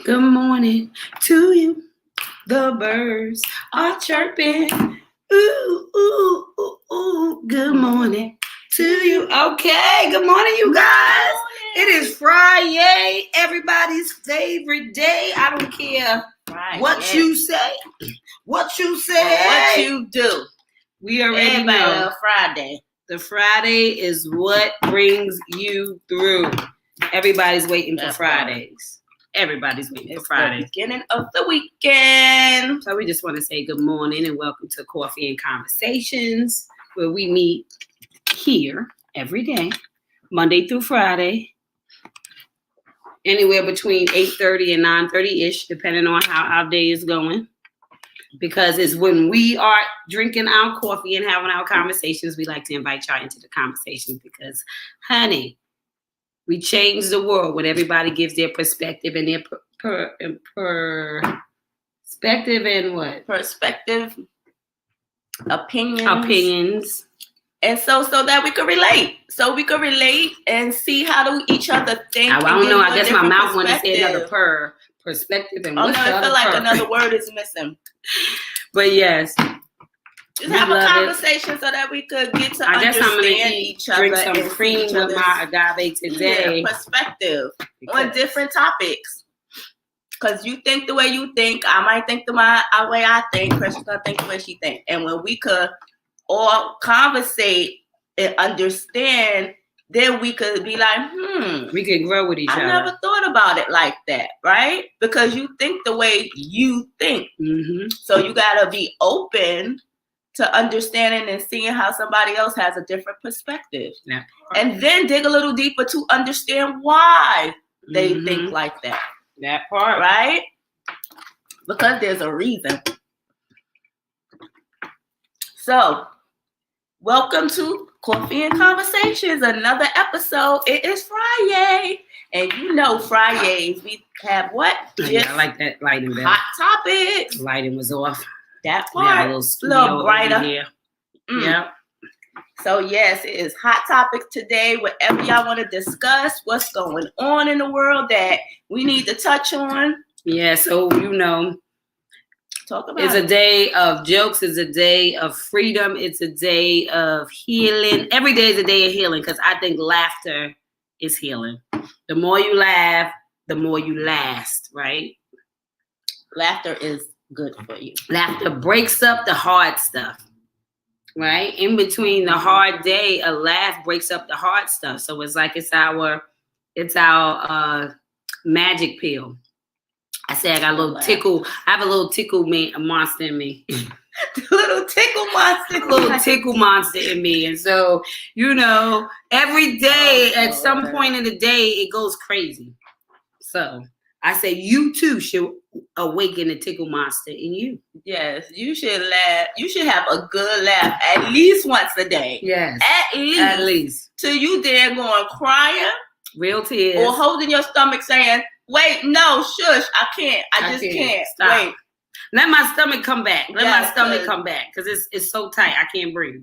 Good morning to you. The birds are chirping. Ooh, ooh, ooh, ooh. Good morning to you. Okay, good morning, you guys. It is Friyay, everybody's favorite day. I don't care what you say, what you say, what you do. We already know Friday. The Friday is what brings you through. Everybody's waiting for Fridays. Everybody's waiting for Friday. The beginning of the weekend. So we just want to say good morning and welcome to Coffee and Conversations, where we meet here every day, Monday through Friday, anywhere between 8:30 and 9:30-ish, depending on how our day is going. Because it's when we are drinking our coffee and having our conversations, we like to invite y'all into the conversations because, honey, we change the world when everybody gives their perspective and their perspective and what? Perspective, opinions. And so that we could relate. So we could relate and see how do each other think. I don't know. I guess my mouth want to say another perspective. And what's I feel like another word is missing. But yes. Just have a conversation so that we could get to understand each other. Drink some cream with my agave today. Yeah, perspective on different topics. Because you think the way you think, I might think the way I think, Christian's gonna think the way she thinks. And when we could all conversate and understand, then we could be like, we could grow with each other. I never thought about it like that, right? Because you think the way you think. Mm-hmm. So you gotta be open to understanding and seeing how somebody else has a different perspective. Yeah. And then dig a little deeper to understand why they think like that. That part. Right? Because there's a reason. So, welcome to Coffee and Conversations, another episode. It is Friday. And you know Fridays, we have what? Yeah, I like that lighting better. Hot topics. Lighting was off. That part. A little brighter. Here. Yeah. So yes, it is hot topics today. Whatever y'all want to discuss, what's going on in the world that we need to touch on. Yeah, so talk about it's a day of jokes, it's a day of freedom, it's a day of healing. Every day is a day of healing because I think laughter is healing. The more you laugh, the more you last, right? Laughter is good for you. Laughter breaks up the hard stuff, right? In between the hard day, a laugh breaks up the hard stuff. So it's like it's our magic pill. I say I got a little tickle. I have a little tickle monster in me. Little tickle monster in me. And so, every day at some point in the day, it goes crazy. So I say you too should awaken the tickle monster in you. Yes, you should laugh. You should have a good laugh at least once a day. Yes. At least. Till you there going crying. Real tears. Or holding your stomach saying, wait, no, shush, I can't. I just can't. Stop. Wait. Let my stomach come back. Let my stomach come back. Because it's so tight. I can't breathe.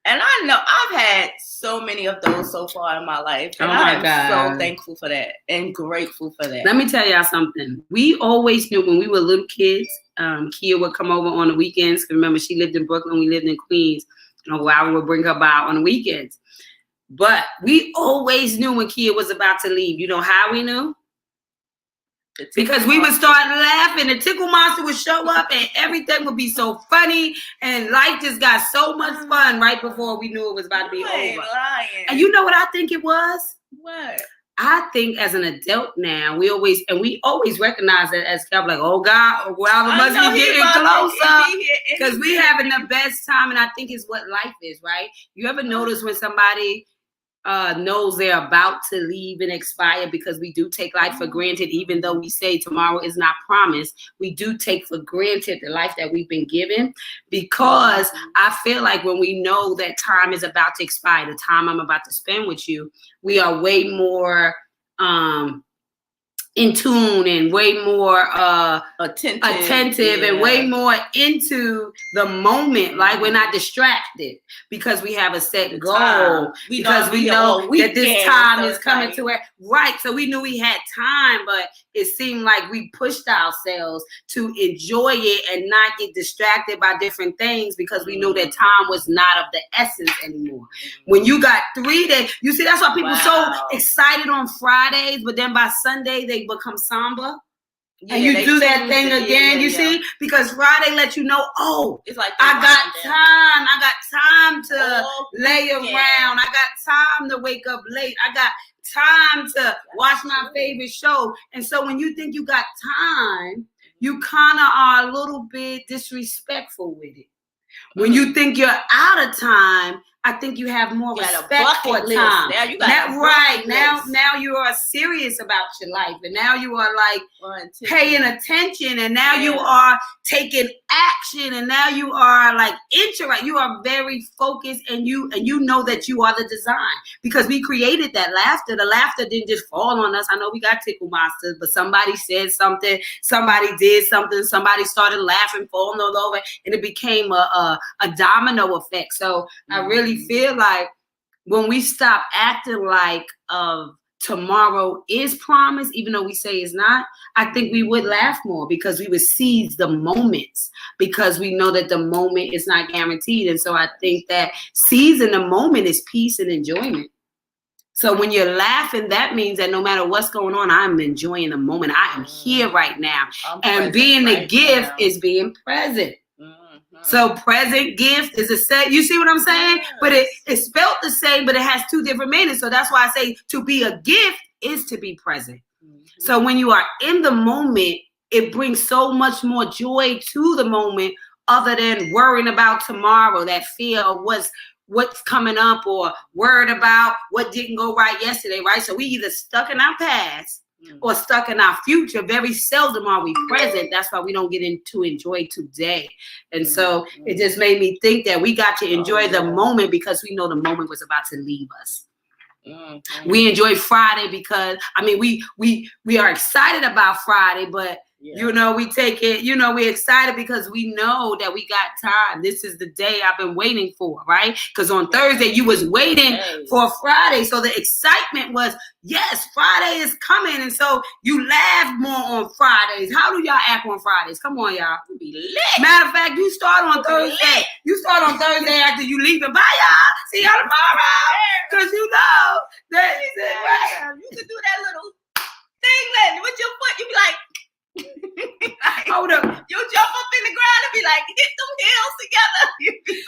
And I know I've had so many of those so far in my life. And I'm so thankful for that and grateful for that. Let me tell y'all something. We always knew when we were little kids, Kia would come over on the weekends. Remember, she lived in Brooklyn. We lived in Queens. I would bring her by on the weekends. But we always knew when Kia was about to leave. You know how we knew? Because we would start laughing. The tickle monster would show up and everything would be so funny. And life just got so much fun right before we knew it was about to be over. Lying. And you know what I think it was? What? I think as an adult now, we always recognize that as kind of like, oh God, well, we must be getting closer because we having the best time. And I think it's what life is, right? You ever notice when somebody knows they're about to leave and expire, because we do take life for granted, even though we say tomorrow is not promised. We do take for granted the life that we've been given, because I feel like when we know that time is about to expire, the time I'm about to spend with you, we are way more in tune and way more attentive yeah. and way more into the moment. Like we're not distracted because we have a set goal, because we know that this time is coming to it. Right. So we knew we had time, but it seemed like we pushed ourselves to enjoy it and not get distracted by different things because we knew that time was not of the essence anymore. When you got 3 days, you see, that's why people so excited on Fridays, but then by Sunday they become somber. Yeah, and you do that thing again, you see? Because Friday let you know, oh, it's like I got time to lay around. I got time to wake up late. I got time to watch my favorite show. And so when you think you got time, you kind of are a little bit disrespectful with it. When you think you're out of time, I think you have more respect for time. Now you are serious about your life, and now you are like paying attention, and now you are taking action, and now you are like you are very focused, and you know that you are the design because we created that laughter. The laughter didn't just fall on us. I know we got tickle monsters, but somebody said something, somebody did something, somebody started laughing, falling all over, and it became a domino effect. So I really feel like when we stop acting like tomorrow is promised, even though we say it's not, I think we would laugh more because we would seize the moments because we know that the moment is not guaranteed. And so I think that seizing the moment is peace and enjoyment. So when you're laughing, that means that no matter what's going on, I'm enjoying the moment. I am here right now. And being the gift is being present. So present gift is a set. You see what I'm saying? Yes. But it's spelled the same, but it has 2 different meanings. So that's why I say to be a gift is to be present. So when you are in the moment, it brings so much more joy to the moment other than worrying about tomorrow, that fear of what's coming up or worried about what didn't go right yesterday, right? So we either stuck in our past or stuck in our future. Very seldom are we present. That's why we don't get to enjoy today. And so it just made me think that we got to enjoy the moment because we know the moment was about to leave us. We enjoy Friday because, I mean, we are excited about Friday, but you know, we take it, you know, we're excited because we know that we got time. This is the day I've been waiting for, right? Because on Thursday, you was waiting for Friday. So the excitement was, yes, Friday is coming. And so you laugh more on Fridays. How do y'all act on Fridays? Come on, y'all. Be lit. Matter of fact, you start on Thursday. You start on Thursday after you leave. Bye, y'all. See y'all tomorrow. Because you know that you can do that little thing with your foot. You be like, hold up. You'll jump up in the ground and be like, hit them heels together.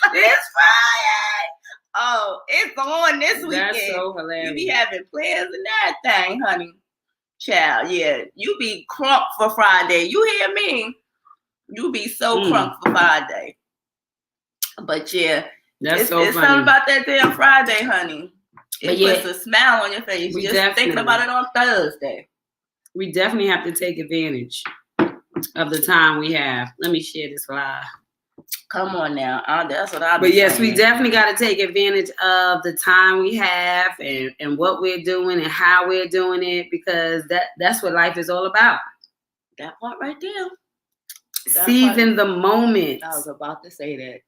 Like, it's Friday. Oh, it's on this weekend. That's so hilarious. You be having plans and that thing, honey. Child, yeah. You be crunk for Friday. You hear me? You be so crunk for Friday. But yeah, it's something about that damn Friday, honey. It puts a smile on your face. Just thinking about it on Thursday. We definitely have to take advantage of the time we have. Let me share this live. Come on now. That's what I've been saying. Yes, we definitely got to take advantage of the time we have and what we're doing and how we're doing it because that's what life is all about. That part right there. Seizing the moment. I was about to say that.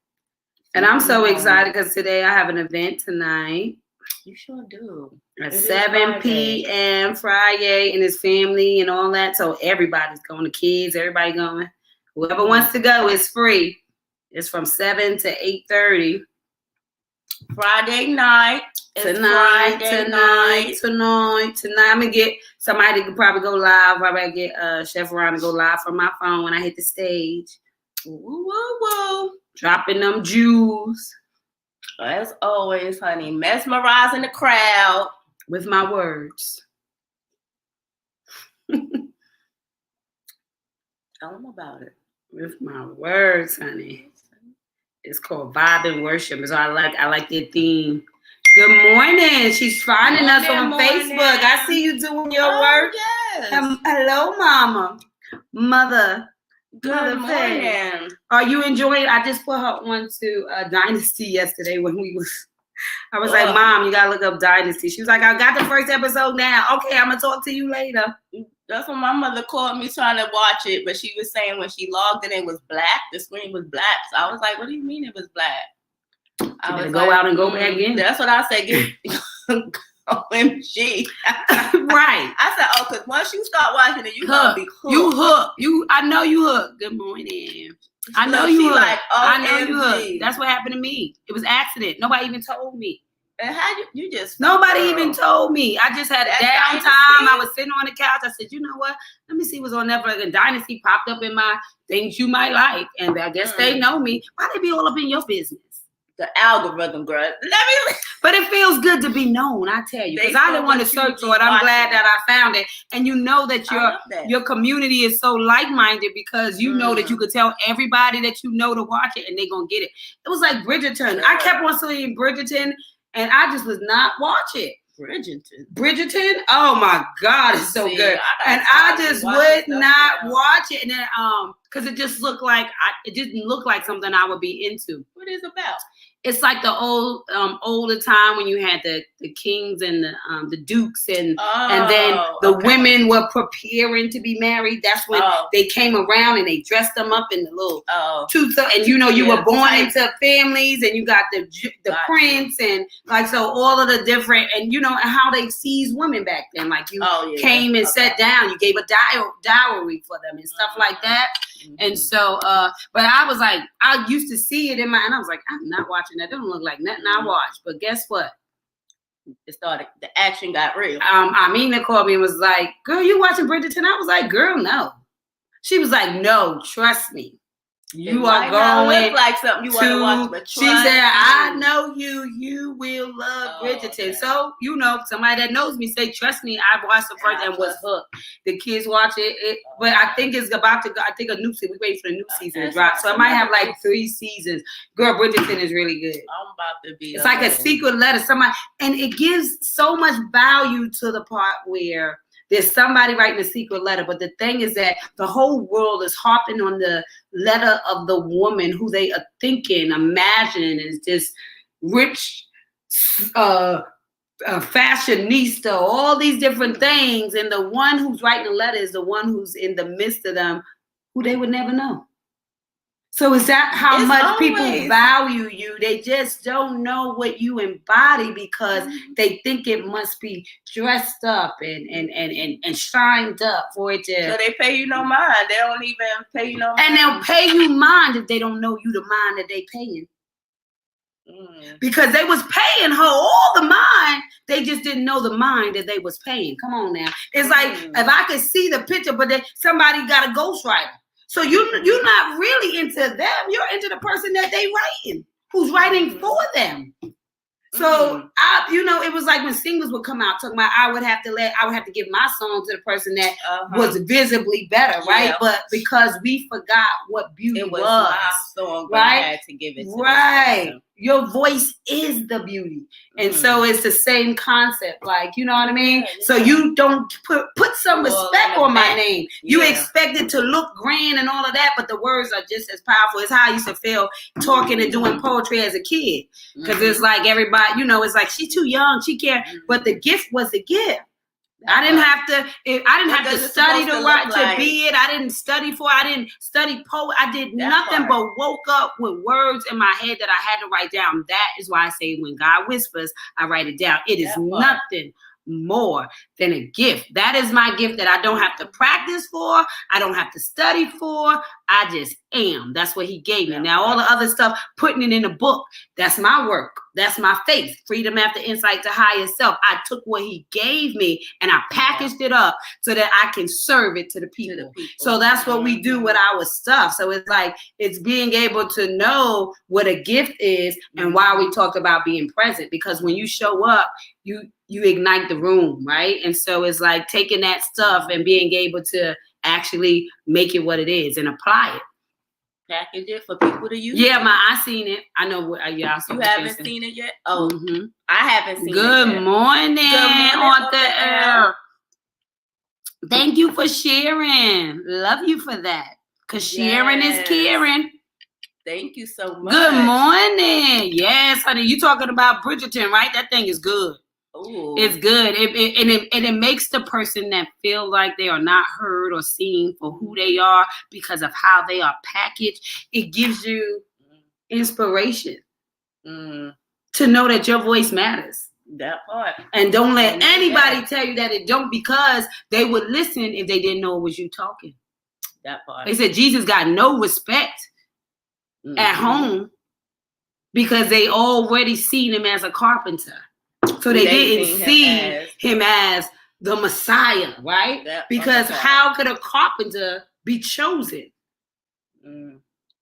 And I'm so excited because today I have an event tonight. You sure do. At 7 p.m. Friyay and his family and all that. So everybody's going. The kids, everybody going. Whoever wants to go is free. It's from 7 to 8:30. Friday night. Tonight. I'm going to get somebody to probably go live. Probably get Chef Ron to go live from my phone when I hit the stage. Woo, woo, woo. Dropping them jewels. As always, honey, mesmerizing the crowd with my words. Tell them about it. With my words, honey. It's called Vibe and Worship. So I like their theme. Good morning. She's finding us on Facebook. I see you doing your work. Yes. Hello, Mama. Mother. Good morning. Are you enjoying? I just put her on to Dynasty yesterday when I was like, Mom, you gotta look up Dynasty. She was like, I got the first episode now. Okay, I'm gonna talk to you later. That's when my mother called me trying to watch it, but she was saying when she logged in, it was black. The screen was black. So I was like, "What do you mean it was black?" I was go out and go back in. That's what I said. OMG. Right. I said, "Oh, because once you start watching it, you gonna be hooked. You hooked. I know you hooked. Good morning. I know you hooked. Like, I know you hooked. That's what happened to me. It was accident. Nobody even told me. And how you just nobody even told me. I just had a downtime. I was sitting on the couch. I said, you know what? Let me see what's on Netflix. And Dynasty popped up in my things you might like. And I guess they know me. Why they be all up in your business? The algorithm, girl. But it feels good to be known, I tell you. Because I didn't want to search for it. I'm glad that I found it. And you know that your community is so like-minded because you know that you could tell everybody that you know to watch it and they're going to get it. It was like Bridgerton. I kept on seeing Bridgerton and I just was not watching. Bridgerton? Oh my God, it's so good. And I just would not watch it. And then because it just looked like it didn't look like something I would be into. What is it about? It's like the older time when you had the kings and the dukes and then the women were preparing to be married. That's when they came around and they dressed them up in the little tutu. And you were born into families and you got the prince and like so all of the different and how they seized women back then. Like you came and sat down, you gave a dowry for them and stuff like that. And so, but I was like, I used to see it and I was like, I'm not watching that. It don't look like nothing I watched. But guess what? It started. The action got real. Amina called me and was like, "Girl, you watching Bridgerton?" I was like, "Girl, no." She was like, "No, trust me. You are going look like something you want to watch." But she said, "I know you. You will love Bridgerton." Okay. So somebody that knows me say, "Trust me." I watched the first and was hooked. The kids watch it, but I think it's about to go. I think a new season. We wait for the new season to drop, so I might have like 3 seasons. Girl, Bridgerton is really good. I'm about to be. It's like a secret letter. And it gives so much value to the part where there's somebody writing a secret letter, but the thing is that the whole world is harping on the letter of the woman who they are thinking, imagining is this rich fashionista, all these different things. And the one who's writing the letter is the one who's in the midst of them, who they would never know. So is that how much people value you? They just don't know what you embody because they think it must be dressed up and shined up for it to. So they pay you no mind. They don't even pay you no mind. And they'll pay you mind if they don't know you the mind that they paying. Because they was paying her all the mind. They just didn't know the mind that they was paying. Come on now. It's like if I could see the picture, but then somebody got a ghostwriter. So you're not really into them. You're into the person that they writing, who's writing for them. So it was like when singles would come out talking about I would have to give my song to the person that was visibly better, right? Yeah. But because we forgot what beauty was my song, but right? I had to give it to right. Your voice is the beauty. And so it's the same concept, like, you know what I mean? Yeah. So you don't put some respect on my name. You expect it to look grand and all of that, but the words are just as powerful. It's how I used to feel talking and doing poetry as a kid. Because it's like everybody, it's like she's too young, she can't. But the gift was the gift. I didn't have to study to write to be it. I didn't study for it. I didn't study poetry. I did nothing but woke up with words in my head that I had to write down. That is why I say when God whispers, I write it down. It is nothing more than a gift. That is my gift that I don't have to practice for. I don't have to study for. I just am. That's what he gave me. Now, all the other stuff, putting it in a book, that's my work. That's my faith. Freedom after insight to higher self. I took what he gave me and I packaged it up so that I can serve it to the people. So that's what we do with our stuff. So it's like, it's being able to know what a gift is and why we talk about being present. Because when you show up, you ignite the room, right? And so it's like taking that stuff and being able to actually make it what it is and apply it. Package it for people to use. Yeah, I seen it. I know what y'all. You haven't seen it yet? Oh, I haven't seen it. Good morning on the air. Thank you for sharing. Love you for that. Because sharing is caring. Thank you so much. Good morning. Yes, honey. You talking about Bridgerton, right? That thing is good. Ooh. It's good. It makes the person that feel like they are not heard or seen for who they are because of how they are packaged. It gives you inspiration to know that your voice matters. That part. And don't let anybody tell you that it don't, because they would listen if they didn't know it was you talking. That part. They said Jesus got no respect at home because they already seen him as a carpenter. So they didn't see him as the Messiah, right? Because how could a carpenter be chosen?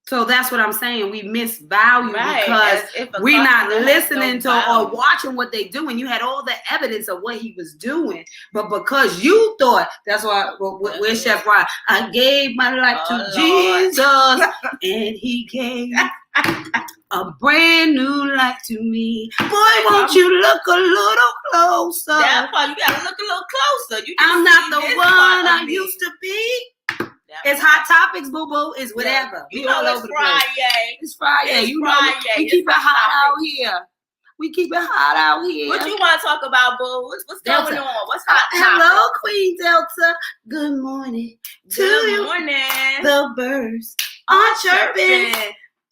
So that's what I'm saying. We miss value because we're not listening to or watching what they do. And you had all the evidence of what he was doing. But because you thought, that's why, where's Chef Ryan? I gave my life to Jesus and he gave a brand new life to me. Boy, won't you look a little closer? That part, you gotta look a little closer. I'm not the one I used to be. It's hot topics, boo boo. It's whatever. You know, it's Friyay. It's Friyay. You know, we keep it hot out here. We keep it hot out here. What you want to talk about, boo? What's going on? What's hot? Hello, Queen Delta. Good morning. Good morning. The birds are chirping.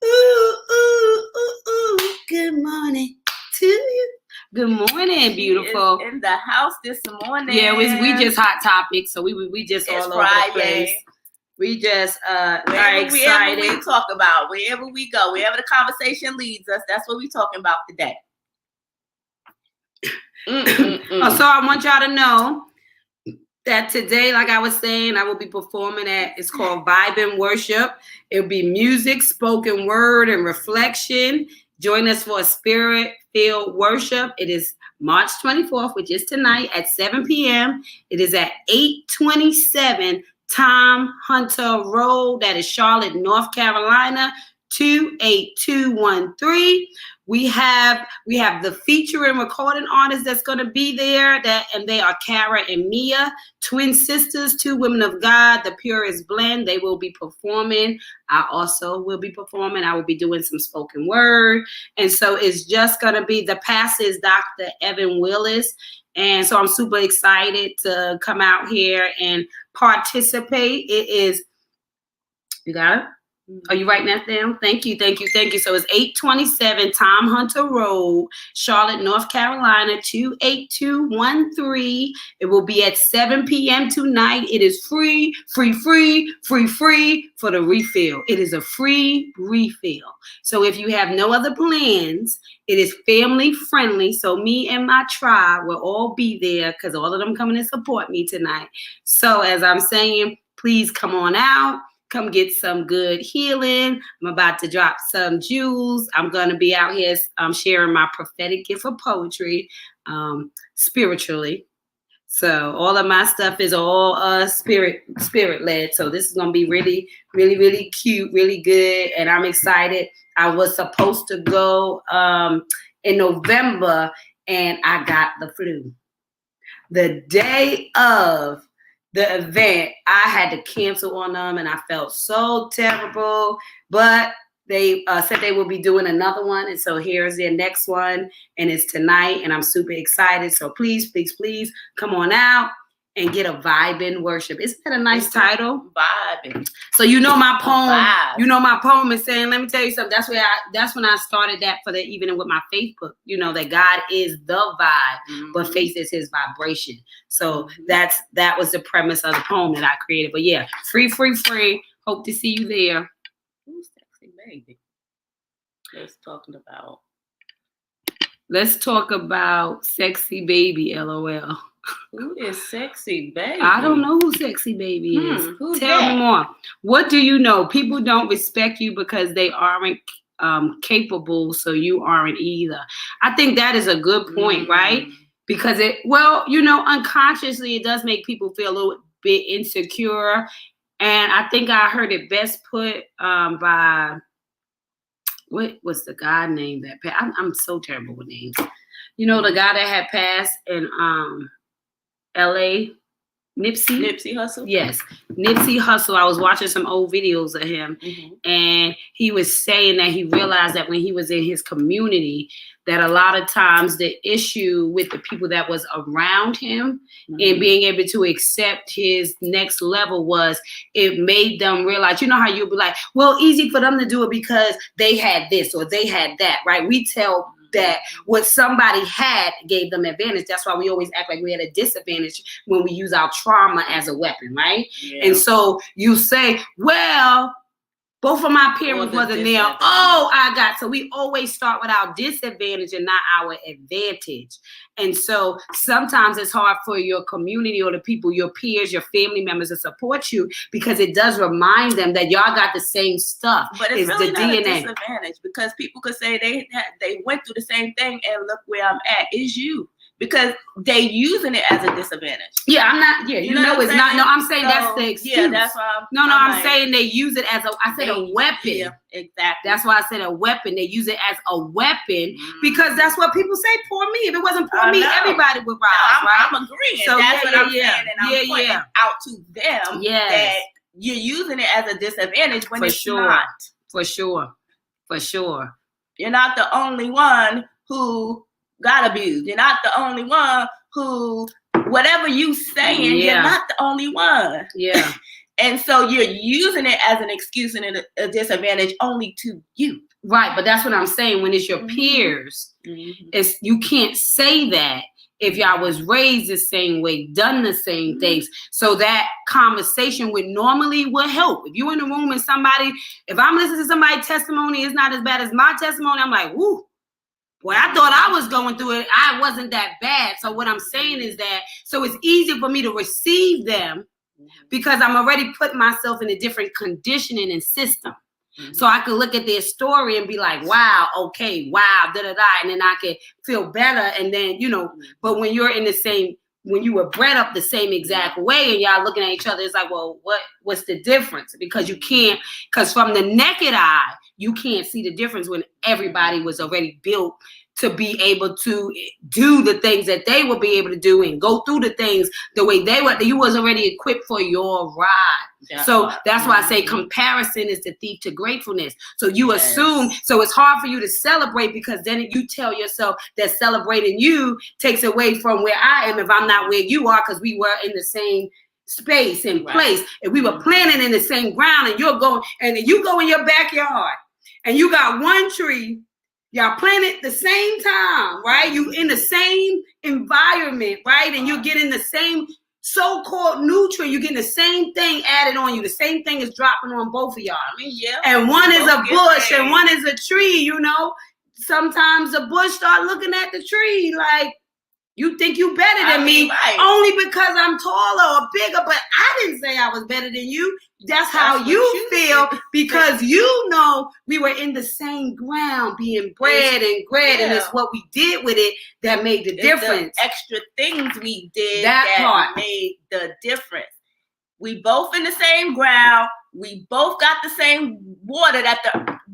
Ooh, ooh, ooh, ooh. Good morning to you. Good morning, beautiful. In the house this morning. Yeah, we just hot topics, so we just all over the place. We just are excited. Wherever we talk about, wherever we go, wherever the conversation leads us, that's what we're talking about today. So I want y'all to know that today, like I was saying, I will be performing it's called Vibe and Worship. It'll be music, spoken word, and reflection. Join us for a spirit-filled worship. It is March 24th, which is tonight at 7 p.m. It is at 827 Tom Hunter Road. That is Charlotte, North Carolina, 28213. We have the featuring recording artists that's going to be there, and they are Kara and Mia, twin sisters, two women of God, the purest blend. They will be performing. I also will be performing. I will be doing some spoken word. And so it's just going to be, the pastor is Dr. Evan Willis. And so I'm super excited to come out here and participate. It is, you got it? Are you writing that down? Thank you. So it's 827 Tom Hunter Road, Charlotte, North Carolina, 28213. It will be at 7 p.m. tonight. It is free for the refill. It is a free refill. So if you have no other plans, it is family friendly. So me and my tribe will all be there because all of them coming to support me tonight. So as I'm saying, please come on out. Come get some good healing. I'm about to drop some jewels. I'm going to be out here sharing my prophetic gift of poetry spiritually. So all of my stuff is all spirit-led. So this is going to be really, really, really cute, really good. And I'm excited. I was supposed to go in November, and I got the flu. The day of the event, I had to cancel on them, and I felt so terrible. But they said they will be doing another one, and so here's their next one, and it's tonight, and I'm super excited. So please, please, please come on out and get a vibe in worship. Isn't that a nice title? Vibing. So you know my poem. You know my poem is saying. Let me tell you something. That's when I started that for the evening with my Facebook. You know that God is the vibe, but faith is His vibration. So that was the premise of the poem that I created. But yeah, free. Hope to see you there. Who's sexy baby? Let's talk about sexy baby. LOL. Who is sexy baby? I don't know who sexy baby is. Tell me more. What do you know? People don't respect you because they aren't capable, so you aren't either. I think that is a good point, right? Because unconsciously it does make people feel a little bit insecure. And I think I heard it best put by, what was the guy name that passed? I'm so terrible with names. You know, the guy that had passed in LA, Nipsey Hussle? Yes. Nipsey Hussle. I was watching some old videos of him, and he was saying that he realized that when he was in his community, that a lot of times the issue with the people that was around him and being able to accept his next level was it made them realize, you know how you'll be like, well, easy for them to do it because they had this or they had that, right? We tell that what somebody had gave them advantage. That's why we always act like we had a disadvantage when we use our trauma as a weapon, right? Yeah. And so you say, well, both of my parents wasn't there. Oh, so we always start with our disadvantage and not our advantage. And so sometimes it's hard for your community or the people, your peers, your family members to support you because it does remind them that y'all got the same stuff. But it's really not a disadvantage because people could say they went through the same thing and look where I'm at. Is you. Because they using it as a disadvantage. Yeah, I'm not. Yeah, you know it's not. No, I'm saying that's the excuse. Yeah, that's why. I'm saying they use it as a weapon. Yeah, exactly. That's why I said a weapon. They use it as a weapon because that's what people say. Poor me. If it wasn't poor me, everybody would rise. Right? I'm agreeing. So that's what I'm saying, and I'm pointing out to them that you're using it as a disadvantage when it's not. For sure. You're not the only one who got abused. You're not the only one who, whatever you saying, you're not the only one. Yeah. And so you're using it as an excuse and a disadvantage only to you. Right, but that's what I'm saying. When it's your peers, it's you can't say that if y'all was raised the same way, done the same things. So that conversation would help. If you're in the room and if I'm listening to somebody's testimony, it's not as bad as my testimony, I'm like, woo. Well, I thought I was going through it. I wasn't that bad. So what I'm saying is that, so it's easy for me to receive them because I'm already putting myself in a different conditioning and system. So I could look at their story and be like, wow, okay, wow, da-da-da. And then I could feel better. And then, but when you're when you were bred up the same exact way and y'all looking at each other, it's like, well, what's the difference? Because because from the naked eye, you can't see the difference when everybody was already built to be able to do the things that they would be able to do and go through the things the way they were. You was already equipped for your ride. So that's why I say comparison is the thief to gratefulness. So you assume, so it's hard for you to celebrate because then you tell yourself that celebrating you takes away from where I am if I'm not where you are because we were in the same space and place. If we were planting in the same ground and you go in your backyard and you got one tree, y'all planted the same time, right? You in the same environment, right? And you're getting the same so-called nutrient. You're getting the same thing added on you. The same thing is dropping on both of y'all. And one is a bush and one is a tree, Sometimes the bush start looking at the tree like, you think you better than me only because I'm taller or bigger, but I didn't say I was better than you. That's how you feel because we were in the same ground being bred and bred, and it's what we did with it that made the difference. The extra things we did that made the difference. We both in the same ground. We both got the same water that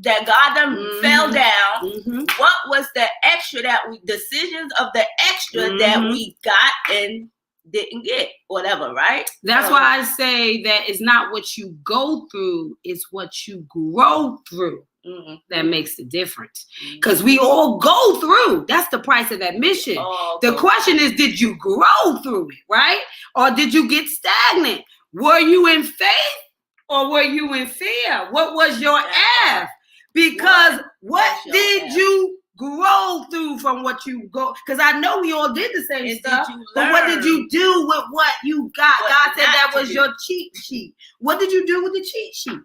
God done fell down. What was the extra decisions of the extra that we got and didn't get, whatever, right? That's why I say that it's not what you go through, it's what you grow through that makes the difference. Because we all go through. That's the price of admission. The question is, did you grow through it, right? Or did you get stagnant? Were you in faith or were you in fear? What was your F? Because what did you grow through from what you go? Because I know we all did the same stuff, but what did you do with what you got? God said that was your cheat sheet. What did you do with the cheat sheet?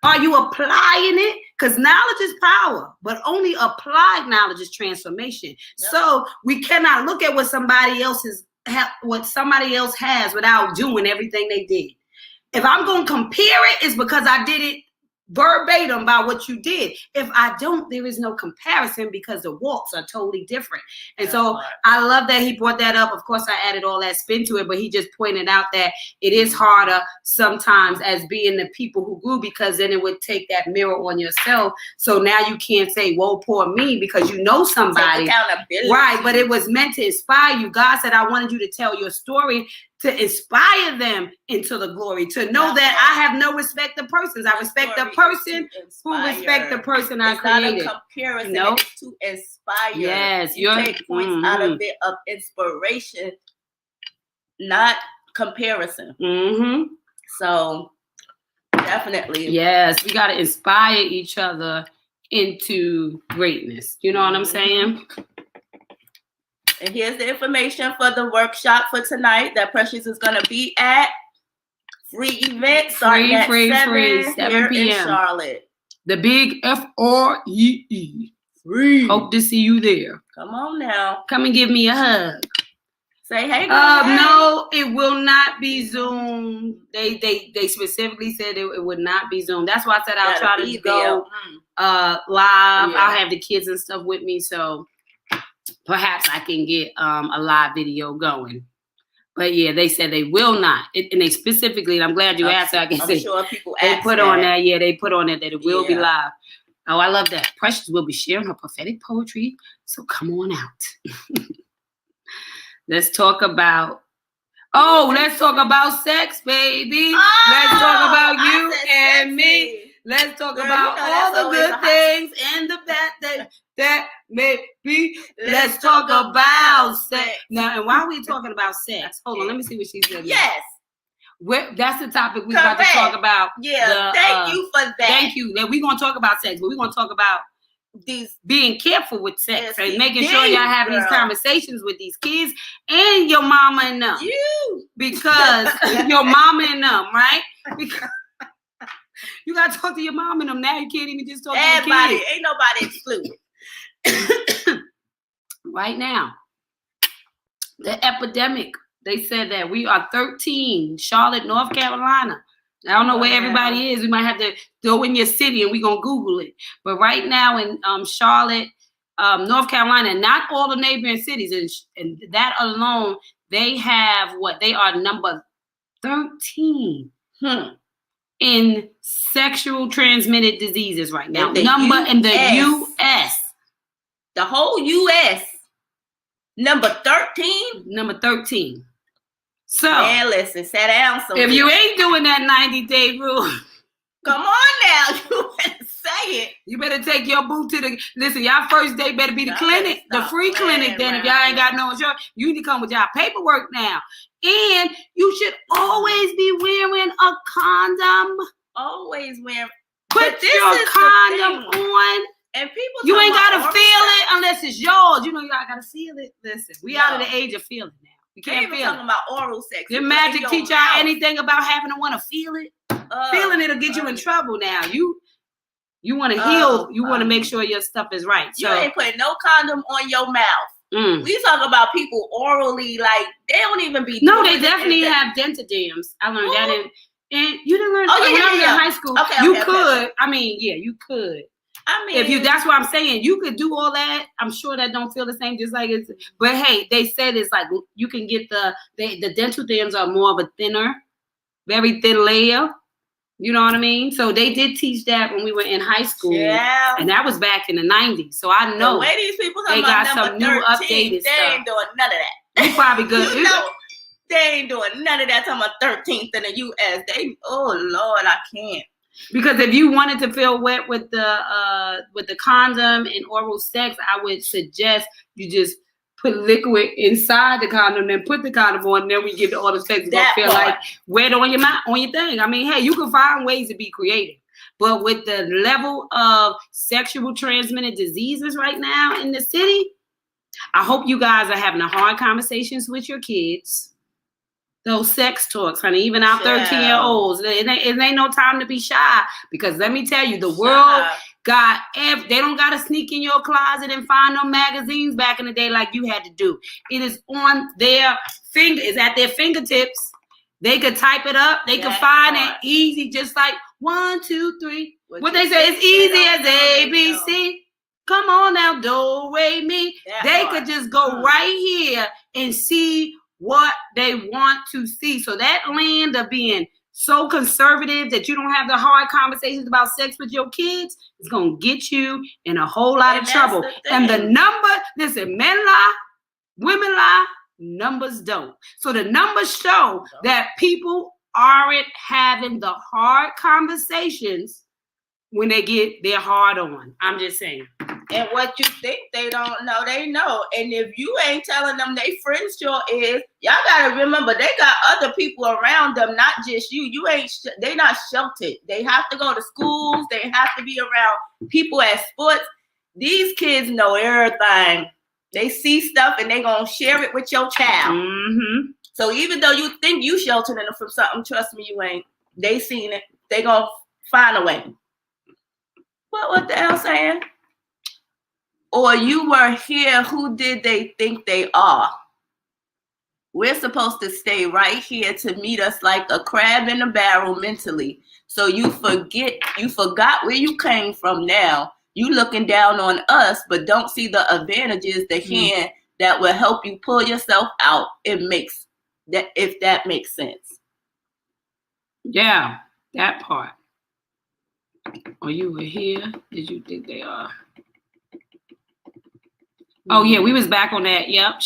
Are you applying it? Because knowledge is power, but only applied knowledge is transformation. So we cannot look at what somebody else has without doing everything they did. If I'm going to compare it, it's because I did it verbatim by what you did. If I don't, there is no comparison because the walks are totally different. And so I love that he brought that up. Of course, I added all that spin to it, but he just pointed out that it is harder sometimes as being the people who grew because then it would take that mirror on yourself. So now you can't say, whoa, poor me, because you know somebody. Take accountability. Right, but it was meant to inspire you. God said, I wanted you to tell your story to inspire them into the glory, to know that I have no respect of persons. I respect the person who respect the person I created. It's not a comparison. Nope. It's to inspire. Yes. You take points out of it of inspiration, not comparison. Mm-hmm. So definitely. Yes, we got to inspire each other into greatness. You know what I'm saying? And here's the information for the workshop for tonight that Precious is going to be at. Free event starting at 7 p.m. in Charlotte. The big Free. Free. Hope to see you there. Come on now. Come and give me a hug. Say hey. Hey. No, it will not be Zoom. They specifically said it would not be Zoom. That's why I said I'll try to go live. Yeah. I'll have the kids and stuff with me, so perhaps I can get a live video going. But yeah, they said they will not. And they specifically, and I'm glad you asked. So I can say sure people they put on that. Yeah, they put on it that it will be live. Oh, I love that. Precious will be sharing her prophetic poetry. So come on out. Let's talk about sex, baby. Let's talk about you and me. Let's talk about all the good things and the bad that may be. Let's talk about sex. Now, and while we're talking about sex, hold on, let me see what she said. Yes. That's the topic we're about to talk about. Yeah, thank you for that. Thank you. That we're going to talk about sex, but we're going to talk about these being careful with sex and making sure y'all have these conversations with these kids and your mama and them. Because your mama and them, right? Because you got to talk to your mom and them now. You can't even just talk to your kids. Ain't nobody excluded. Right now, the epidemic, they said that we are 13, Charlotte, North Carolina. I don't know where everybody is. We might have to go in your city and we're going to Google it. But right now in Charlotte, North Carolina, not all the neighboring cities, and that alone, they have they are number 13 in sexual transmitted diseases right now. In the U.S. The whole U.S. Number 13? Number 13. So, man, listen, sit down. If you ain't doing that 90-day rule, come on now, you better say it. You better take your boo to the. Listen, y'all first day better be the clinic, the free clinic. Then, if y'all ain't got no insurance, you need to come with y'all paperwork now. And you should always be wearing a condom. Always wear. Put your condom on. And people, you ain't gotta feel it unless it's yours. You know, y'all gotta feel it. Listen, we out of the age of feeling now. We can't feel talking about oral sex. Did Magic teach y'all anything about having to want to feel it? Feeling it'll get you in trouble now. You want to heal. You want to make sure your stuff is right. So you ain't putting no condom on your mouth. We talk about people orally, like they don't even be. No, they definitely have dentadams. I learned that and you didn't learn that when I was in high school. You could. I mean, yeah, you could. I mean, that's what I'm saying. You could do all that. I'm sure that don't feel the same, just like it's. But hey, they said it's like you can get the dental dams are more of a thinner, very thin layer. You know what I mean? So they did teach that when we were in high school. Yeah. And that was back in the 90s. So I know the way these people they got some new updated stuff. They ain't doing none of that. You probably good. You know, they ain't doing none of that. Talking about 13th in the U.S. Oh Lord, I can't. Because if you wanted to feel wet with the condom and oral sex, I would suggest you just put liquid inside the condom, then put the condom on, and then we give the oral sex. It's gonna feel like wet on your mouth, on your thing. I mean, hey, you can find ways to be creative, but with the level of sexual transmitted diseases right now in the city, I hope you guys are having hard conversations with your kids. Those sex talks, honey, even our 13-year-olds, it ain't no time to be shy, because let me tell you, the world they don't got to sneak in your closet and find no magazines back in the day like you had to do. It is on their it's at their fingertips. They could type it up. They could find it easy, just like 1, 2, 3. What they say, it's easy as ABC. Come on now, do, re, mi. They could just go right here and see what they want to see. So that land of being so conservative that you don't have the hard conversations about sex with your kids is going to get you in a whole lot of trouble. And the number, listen, men lie, women lie, Numbers don't. So the numbers show that people aren't having the hard conversations when they get their hard on. I'm just saying. And what you think they don't know, they know. And if you ain't telling them they friends sure is, y'all gotta remember they got other people around them, not just you. They not sheltered. They have to go to schools. They have to be around people at sports. These kids know everything. They see stuff and they gonna share it with your child. Mm-hmm. So even though you think you sheltering them from something, trust me, you ain't. They seen it. They gonna find a way. What the hell saying? Or you were here, who did they think they are? We're supposed to stay right here to meet us like a crab in a barrel mentally. So you forgot where you came from now. You looking down on us, but don't see the advantages, the hand that will help you pull yourself out. If that makes sense. Yeah, that part. Or you were here, did you think they are? Oh yeah, we was back on that. Yep,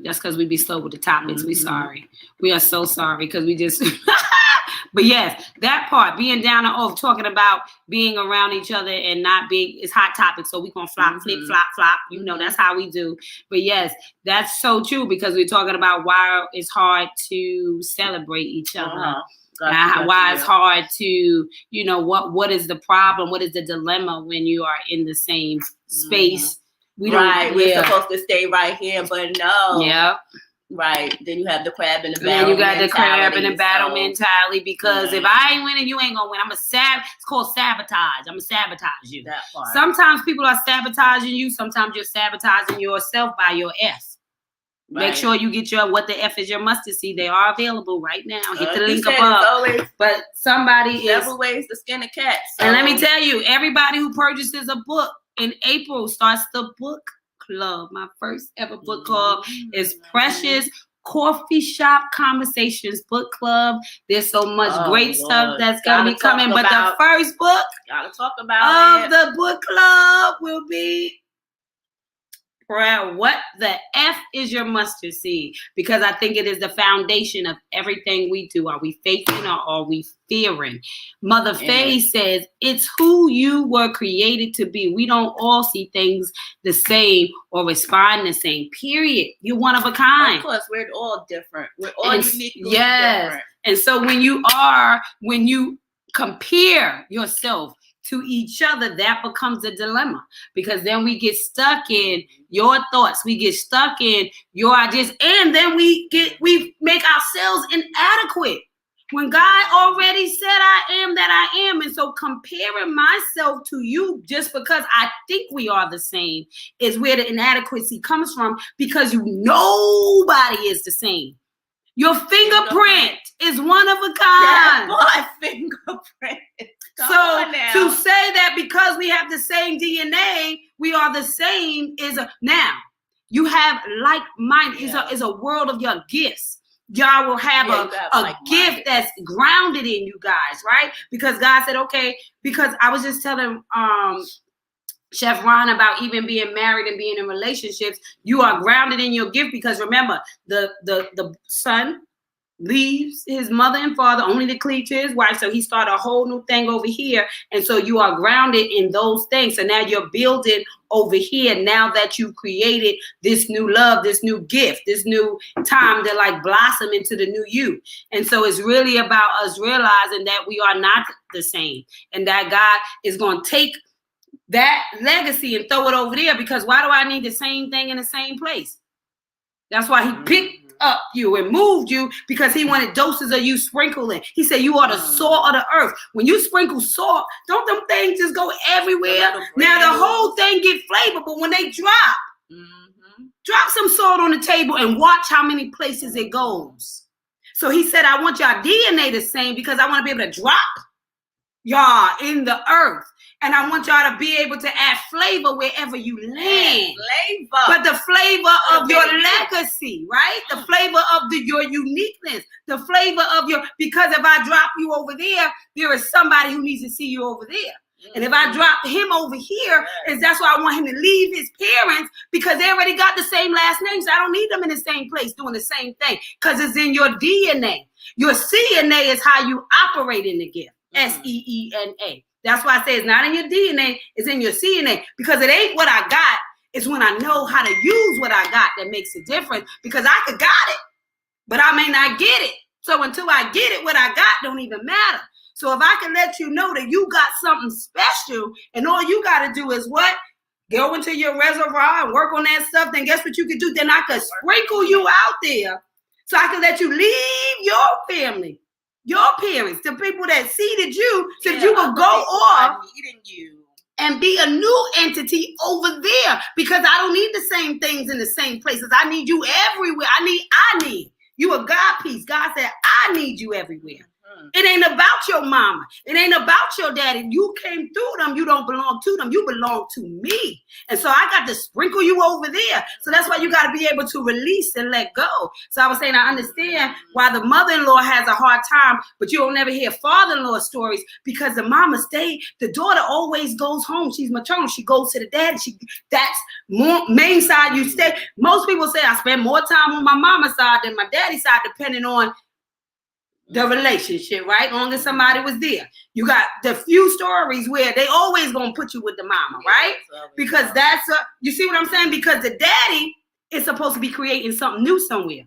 that's because we be slow with the topics. We sorry. We are so sorry because we just. But yes, that part, being down to earth, talking about being around each other and not being, it's hot topic. So we gonna flip, flop. You know, that's how we do. But yes, that's so true because we're talking about why it's hard to celebrate each other. Why it's hard to, what is the problem? What is the dilemma when you are in the same space? We're supposed to stay right here, but no. Yeah. Right. Then you have the crab in the battle. And you got the crab in the battle mentality because if I ain't winning, you ain't gonna win. It's called sabotage. I'm gonna sabotage you. That part. Sometimes people are sabotaging you. Sometimes you're sabotaging yourself by your F. Right. Make sure you get what the F is your mustard seed. They are available right now. Hit the link above. But somebody several ways to skin a cat. So. And let me tell you, everybody who purchases a book in April starts the book club. My first ever book club is Precious Coffee Shop Conversations Book Club. There's so much great stuff that's gonna be coming. But the first book gotta talk about of the book club will be what the F is your mustard seed? Because I think it is the foundation of everything we do. Are we faithing or are we fearing? Mother Faye says it's who you were created to be. We don't all see things the same or respond the same. Period. You're one of a kind. Of course, we're all different. We're all uniquely different. And so when you compare yourself to each other, that becomes a dilemma because then we get stuck in your thoughts, we get stuck in your ideas, and then we make ourselves inadequate when God already said I am that I am. And so comparing myself to you just because I think we are the same is where the inadequacy comes from, because nobody is the same. Your fingerprint is one of a kind. That fingerprint. So to say that because we have the same DNA, we are the same now you have like mine is a world of your gifts. Y'all will have a gift that's grounded in you guys, right? Because God said, okay, because I was just telling Chef Ron about even being married and being in relationships, you are grounded in your gift because remember, the son leaves his mother and father only to cleave to his wife. So he started a whole new thing over here. And so you are grounded in those things. So now you're building over here now that you created this new love, this new gift, this new time to blossom into the new you. And so it's really about us realizing that we are not the same and that God is going to take that legacy and throw it over there, because why do I need the same thing in the same place? That's why he picked up you and moved you, because he wanted doses of you sprinkling. He said you are the salt of the earth. When you sprinkle salt, don't them things just go everywhere? Now the whole thing get flavor, but when they drop some salt on the table and watch how many places it goes. So he said, I want y'all DNA the same because I want to be able to drop y'all in the earth. And I want y'all to be able to add flavor wherever you land. Flavor. But the flavor of your legacy, right? The flavor of your uniqueness. Because if I drop you over there, there is somebody who needs to see you over there. And if I drop him over here, is that's why I want him to leave his parents, because they already got the same last name. So I don't need them in the same place doing the same thing, because it's in your DNA. Your CNA is how you operate in the gift. SEENA. That's why I say it's not in your DNA, it's in your CNA, because it ain't what I got. It's when I know how to use what I got that makes a difference, because I could got it, but I may not get it. So until I get it, what I got don't even matter. So if I can let you know that you got something special and all you got to do is what? Go into your reservoir and work on that stuff, then guess what you can do? Then I could sprinkle you out there so I can let you leave your family, your parents, the people that seeded you, so that you will go off and be a new entity over there, because I don't need the same things in the same places. I need you everywhere. I need. You a God piece. God said, I need you everywhere. It ain't about your mama. It ain't about your daddy. You came through them. You don't belong to them. You belong to me. And so I got to sprinkle you over there. So that's why you got to be able to release and let go. So I was saying, I understand why the mother-in-law has a hard time, but you don't never hear father-in-law stories, because the mama stayed. The daughter always goes home. She's maternal. She goes to the daddy. That's more main side you stay. Most people say I spend more time on my mama's side than my daddy's side, depending on the relationship, right? Long as somebody was there. You got the few stories where they always gonna put you with the mama, right? Because you see what I'm saying? Because the daddy is supposed to be creating something new somewhere.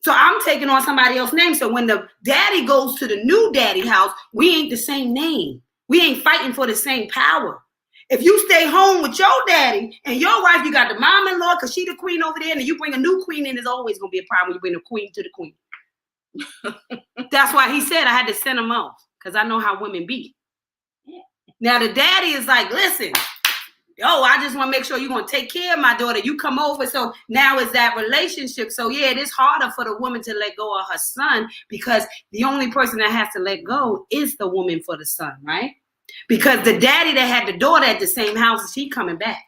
So I'm taking on somebody else's name. So when the daddy goes to the new daddy house, we ain't the same name. We ain't fighting for the same power. If you stay home with your daddy and your wife, you got the mom-in-law, because she the queen over there, and then you bring a new queen in, there's always gonna be a problem when you bring the queen to the queen. That's why he said I had to send him off, because I know how women be. Now the daddy is like, listen, I just want to make sure you're going to take care of my daughter. You come over. So now it's that relationship. So yeah, it is harder for the woman to let go of her son, because the only person that has to let go is the woman for the son, right? Because the daddy that had the daughter at the same house, she coming back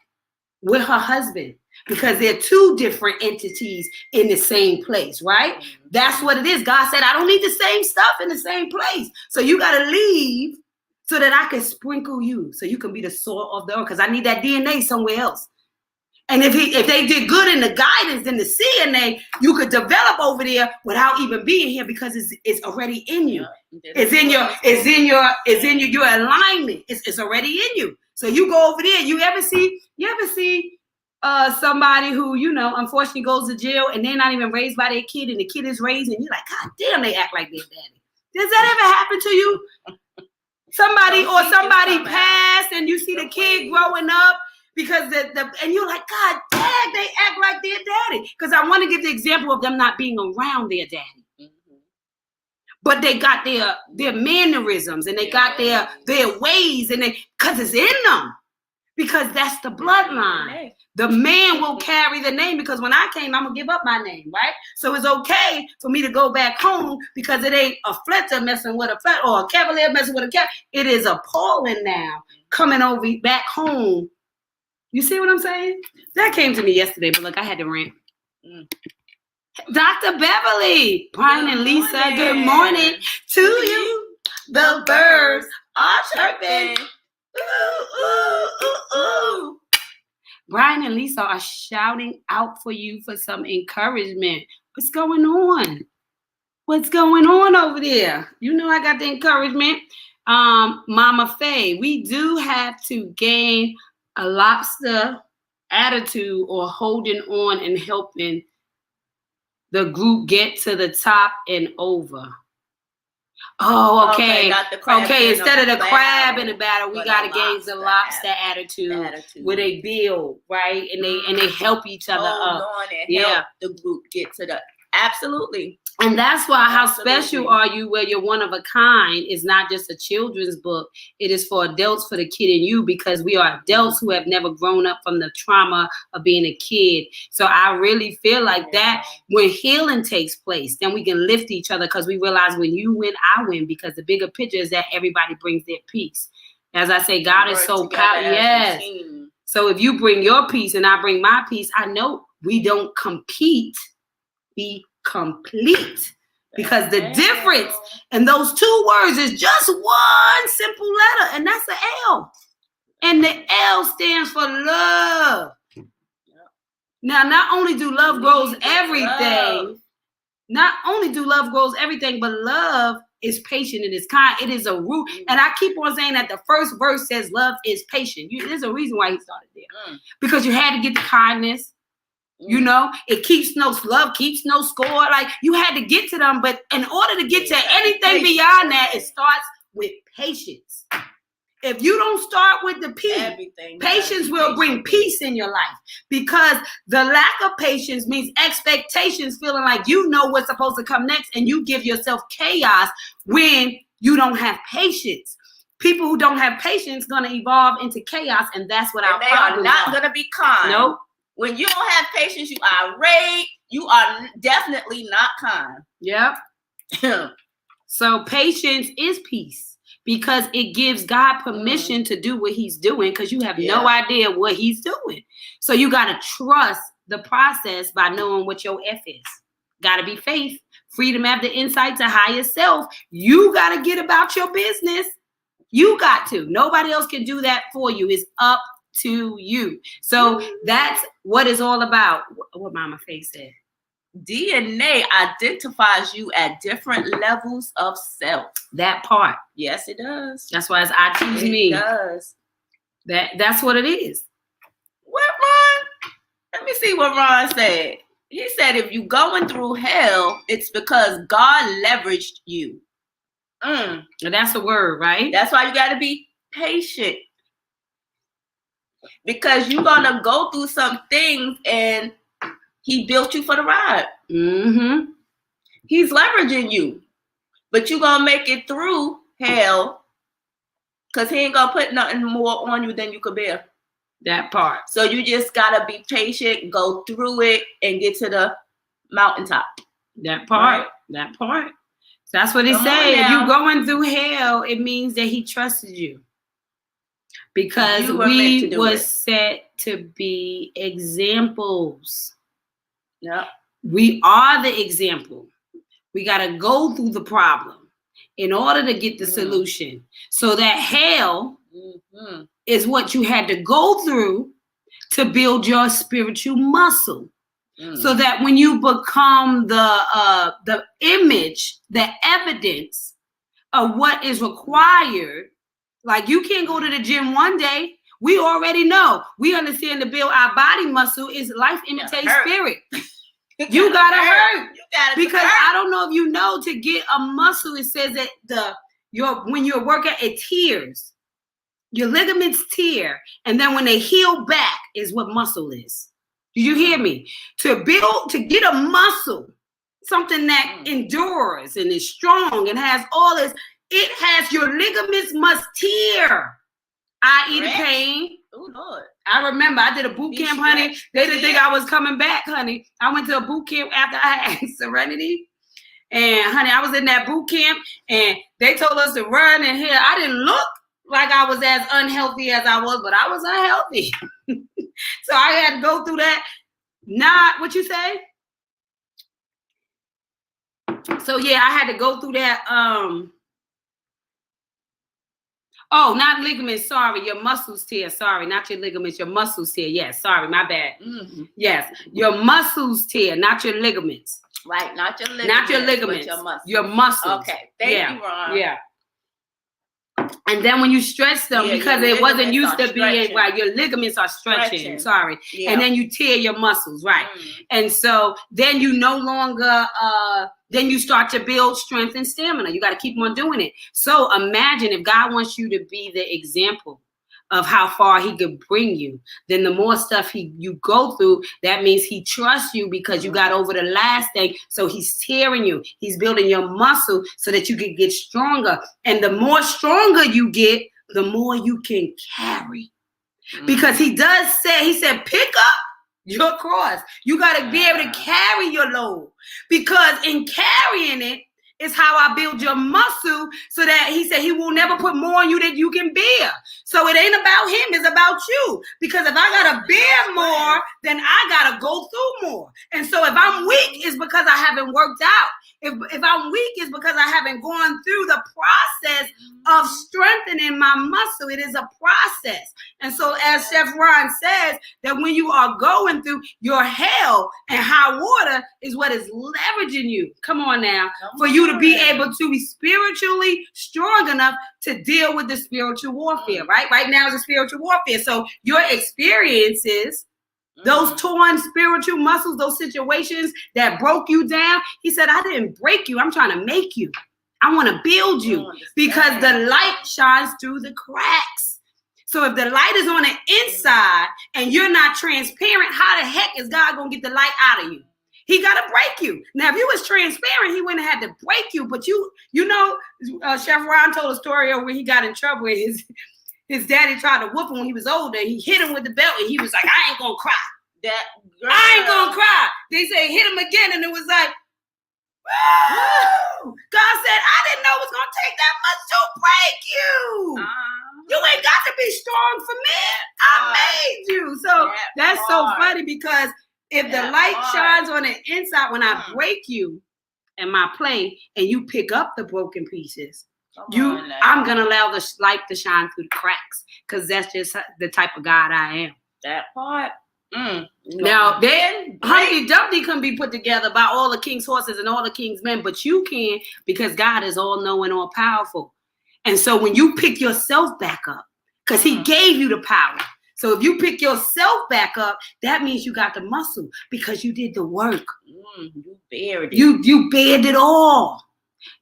with her husband, because they're two different entities in the same place, right? That's what it is. God said, I don't need the same stuff in the same place. So you got to leave so that I can sprinkle you, so you can be the soil of the earth, because I need that DNA somewhere else. And if they did good in the guidance, then the CNA, you could develop over there without even being here, because it's already in you. It's in your alignment. It's already in you. So you go over there. You ever see somebody who, unfortunately goes to jail, and they're not even raised by their kid, and the kid is raised, and you're like, God damn, they act like their daddy. Does that ever happen to you? Somebody passed, and you see the kid growing up, because and you're like, God dang, they act like their daddy. Because I want to give the example of them not being around their daddy. But they got their mannerisms, and they got their ways, and because it's in them. Because that's the bloodline. The man will carry the name, because when I came, I'm going to give up my name, right? So it's okay for me to go back home, because it ain't a Fletcher messing with a Fletcher or a Cavalier messing with a Cavalier. It is a Paulin now coming over back home. You see what I'm saying? That came to me yesterday, but look, I had to rant. Dr. Beverly, Brian and Lisa, good morning to you. The birds are chirping. Ooh, ooh, ooh, ooh. Brian and Lisa are shouting out for you for some encouragement. What's going on? What's going on over there? You know I got the encouragement. Mama Faye, we do have to gain a lobster attitude, or holding on and helping the group get to the top and over. Oh, okay. Instead of the crab in the battle, we gotta gain the lobster attitude where they build, right? And they help each other up. Help the group get to the absolutely. And that's why How Special Are You, where you're one of a kind, is not just a children's book. It is for adults, for the kid in you, because we are adults who have never grown up from the trauma of being a kid. So I really feel like that when healing takes place, then we can lift each other, because we realize when you win, I win, because the bigger picture is that everybody brings their piece. As I say, God is so powerful. Yes. So if you bring your piece and I bring my piece, I know we don't compete. We complete. Because the difference in those two words is just one simple letter, and that's an L. And the L stands for love. Now, not only do love grows everything, but love is patient and is kind. It is a root. And I keep on saying that the first verse says love is patient. There's a reason why he started there. Because you had to get the kindness. You know, love keeps no score. Like, you had to get to them. But in order to get to anything beyond that, it starts with patience. If you don't start with the P, patience will bring peace in your life, because the lack of patience means expectations, feeling like you know what's supposed to come next, and you give yourself chaos when you don't have patience. People who don't have patience going to evolve into chaos, and that's what our problems are. They are not going to be kind. Nope. When you don't have patience, you are irate. You are definitely not kind. Yep. So patience is peace. Because it gives God permission to do what he's doing, because you have no idea what he's doing. So you got to trust the process by knowing what your F is. Got to be faith, freedom, have the insight to higher self. You got to get about your business. You got to. Nobody else can do that for you. It's up to you. So that's what it's all about. What Mama Faye said. DNA identifies you at different levels of self. That part. Yes, it does. That's why it's I choose me. It does. That's what it is. What, Ron? Let me see what Ron said. He said if you're going through hell, it's because God leveraged you. That's a word, right? That's why you got to be patient. Because you're going to go through some things, and he built you for the ride. Mm-hmm. He's leveraging you. But you're going to make it through hell, because he ain't going to put nothing more on you than you could bear. That part. So you just got to be patient, go through it, and get to the mountaintop. That part. Right? That part. That's what it said. If you're going through hell, it means that he trusted you. Because we were set to be examples. Yeah. We are the example. We got to go through the problem in order to get the solution. So that hell is what you had to go through to build your spiritual muscle. So that when you become the image, the evidence of what is required, like you can't go to the gym one day. We already know. We understand to build our body muscle is life imitates spirit. You gotta hurt. Because I don't know if you know, to get a muscle, it says that when you're working, it tears. Your ligaments tear, and then when they heal back is what muscle is. Did you hear me? To get a muscle, something that endures and is strong and has all this, it has your ligaments must tear. I.e. the pain. Oh, Lord. I remember I did a boot camp, honey. They didn't think I was coming back, honey. I went to a boot camp after I had Serenity. And, honey, I was in that boot camp, and they told us to run and here. I didn't look like I was as unhealthy as I was, but I was unhealthy. So I had to go through that. Not what you say? So, yeah, I had to go through that. Oh, not ligaments. Sorry, your muscles tear. Sorry, not your ligaments. Your muscles tear. Yes, sorry, my bad. Yes, your muscles tear, not your ligaments. Right, not your ligaments. Not your ligaments. Your muscles. Okay, thank you, Ron. Yeah. And then when you stretch them, because it wasn't used to being right, your ligaments are stretching. Sorry. Yeah. And then you tear your muscles, right? And so then you no longer, then you start to build strength and stamina. You got to keep on doing it. So imagine if God wants you to be the example of how far he could bring you, then the more stuff you go through, that means he trusts you because you got over the last thing. So he's tearing you. He's building your muscle so that you can get stronger. And the more stronger you get, the more you can carry. Because he said, pick up your cross. You got to be able to carry your load, because in carrying it, is how I build your muscle, so that he said he will never put more on you than you can bear. So it ain't about him, it's about you. Because if I gotta bear more, then I gotta go through more. And so if I'm weak, it's because I haven't worked out. If I'm weak, it's because I haven't gone through the process of strengthening my muscle. It is a process. And so as Chef Ron says, that when you are going through your hell and high water is what is leveraging you. Come on now. For you to be able to be spiritually strong enough to deal with the spiritual warfare, right? Right now is a spiritual warfare. So your experiences, those torn spiritual muscles, those situations that broke you down. He said, I didn't break you. I'm trying to make you. I want to build you because the light shines through the cracks. So if the light is on the inside and you're not transparent, how the heck is God going to get the light out of you? He got to break you. Now, if you was transparent, he wouldn't have had to break you. But you know, Chef Ron told a story where he got in trouble with his daddy tried to whoop him when he was older. He hit him with the belt and he was like, I ain't gonna cry. I ain't gonna cry. They say hit him again and it was like, woo! God said, I didn't know it was gonna take that much to break you. You ain't got to be strong for me. I made you. So that's so funny because if the light shines on the inside, when I break you in my play and you pick up the broken pieces, I'm gonna allow the light to shine through the cracks because that's just the type of God I am. That part. Now then, Humpty Dumpty can be put together by all the king's horses and all the king's men, but you can because God is all knowing, all powerful. And so when you pick yourself back up, because he gave you the power. So if you pick yourself back up, that means you got the muscle because you did the work. You bared it. You bared it all.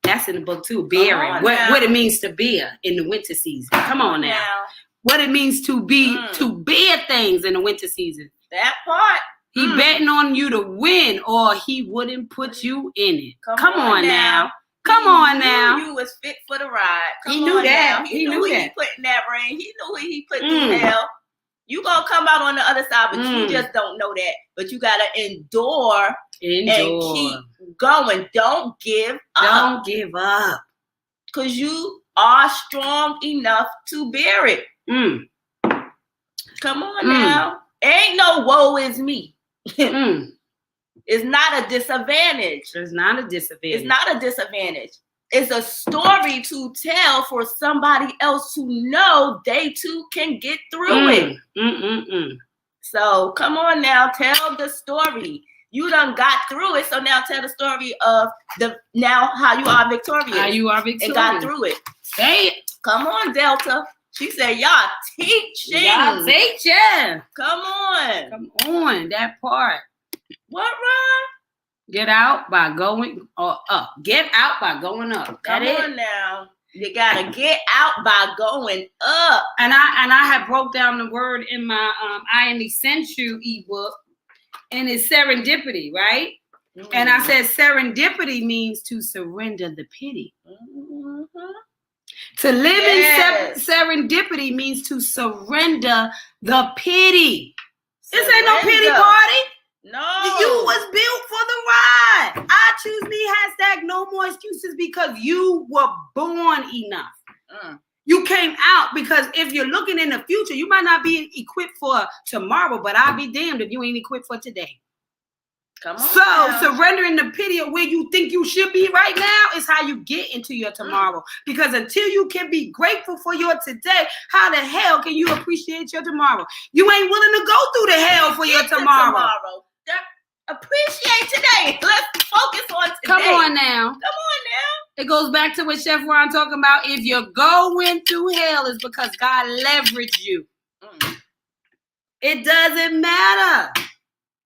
That's in the book too, bearing. What it means to bear in the winter season. Come on now. What it means to be to bear things in the winter season. That part. He betting on you to win, or he wouldn't put you in it. Come on now. Come on now. You was fit for the ride. He knew that. He knew that. He put in that rain. He knew what he put through hell. You gonna come out on the other side, but you just don't know that. But you gotta endure. And keep going. Don't give up. Don't give up. Because you are strong enough to bear it. Come on now. Ain't no woe is me. It's not a disadvantage. It's not a disadvantage. It's not a disadvantage. It's a story to tell for somebody else to know they too can get through it. So come on now, tell the story. You done got through it, so now tell the story of how you are victorious. How you are victorious. And got through it. Say it. Come on, Delta. She said, y'all teaching. Y'all teaching. Come on. Come on, that part. What, Ron? Get out by going up. Get out by going up. Come on now. You gotta get out by going up. And I have broke down the word in my I Am Essential ebook, and it's serendipity, right? And I said serendipity means to surrender the pity. To live in serendipity means to surrender the pity. This ain't no pity party. No. You was built for the ride. I choose me, hashtag no more excuses, because you were born enough. You came out because if you're looking in the future, you might not be equipped for tomorrow, but I'll be damned if you ain't equipped for today. Come on. So surrendering the pity of where you think you should be right now is how you get into your tomorrow. Because until you can be grateful for your today, how the hell can you appreciate your tomorrow? You ain't willing to go through the hell for your tomorrow. Appreciate today. Let's focus on today. Come on now. Come on now. It goes back to what Chef Ron talking about. If you're going through hell, it's because God leveraged you. It doesn't matter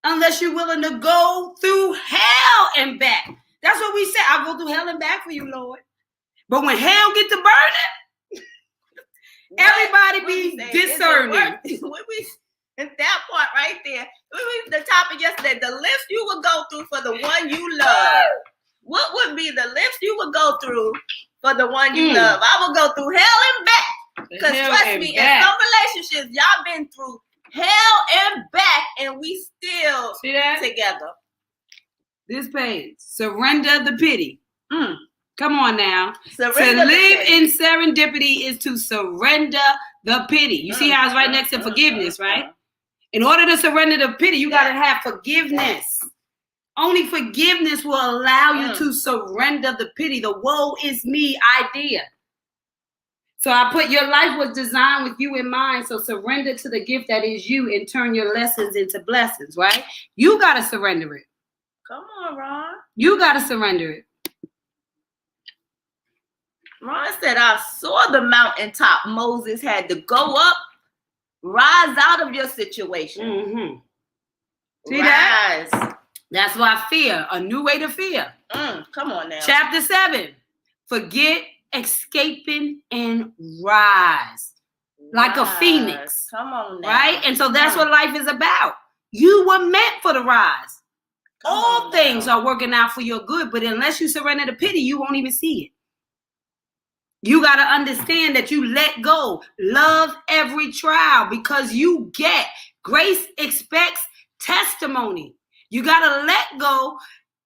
unless you're willing to go through hell and back. That's what we say. I'll go through hell and back for you, Lord. But when hell get to burning, everybody be discerning. It's that part right there. The topic yesterday, the list you would go through for the one you love. What would be the list you would go through for the one you love? I would go through hell and back. Because trust me, in some relationships, y'all been through hell and back, and we still together. This page, surrender the pity. Come on now. Surrender to live in serendipity is to surrender the pity. You see how it's right next to forgiveness, right? In order to surrender the pity, you got to have forgiveness. Only forgiveness will allow you to surrender the pity, the woe is me idea. So I put your life was designed with you in mind. So surrender to the gift that is you and turn your lessons into blessings, right? You got to surrender it. Come on, Ron. You got to surrender it. Ron said, I saw the mountaintop Moses had to go up, rise out of your situation. Mm-hmm. See rise. that? That's why fear, a new way to fear. Come on now. Chapter 7, forget, escaping, and rise. Like a phoenix. Come on now. Right? And so that's what life is about. You were meant for the rise. All things are working out for your good, but unless you surrender to pity, you won't even see it. You got to understand that you let go. Love every trial because you get. Grace expects testimony. You got to let go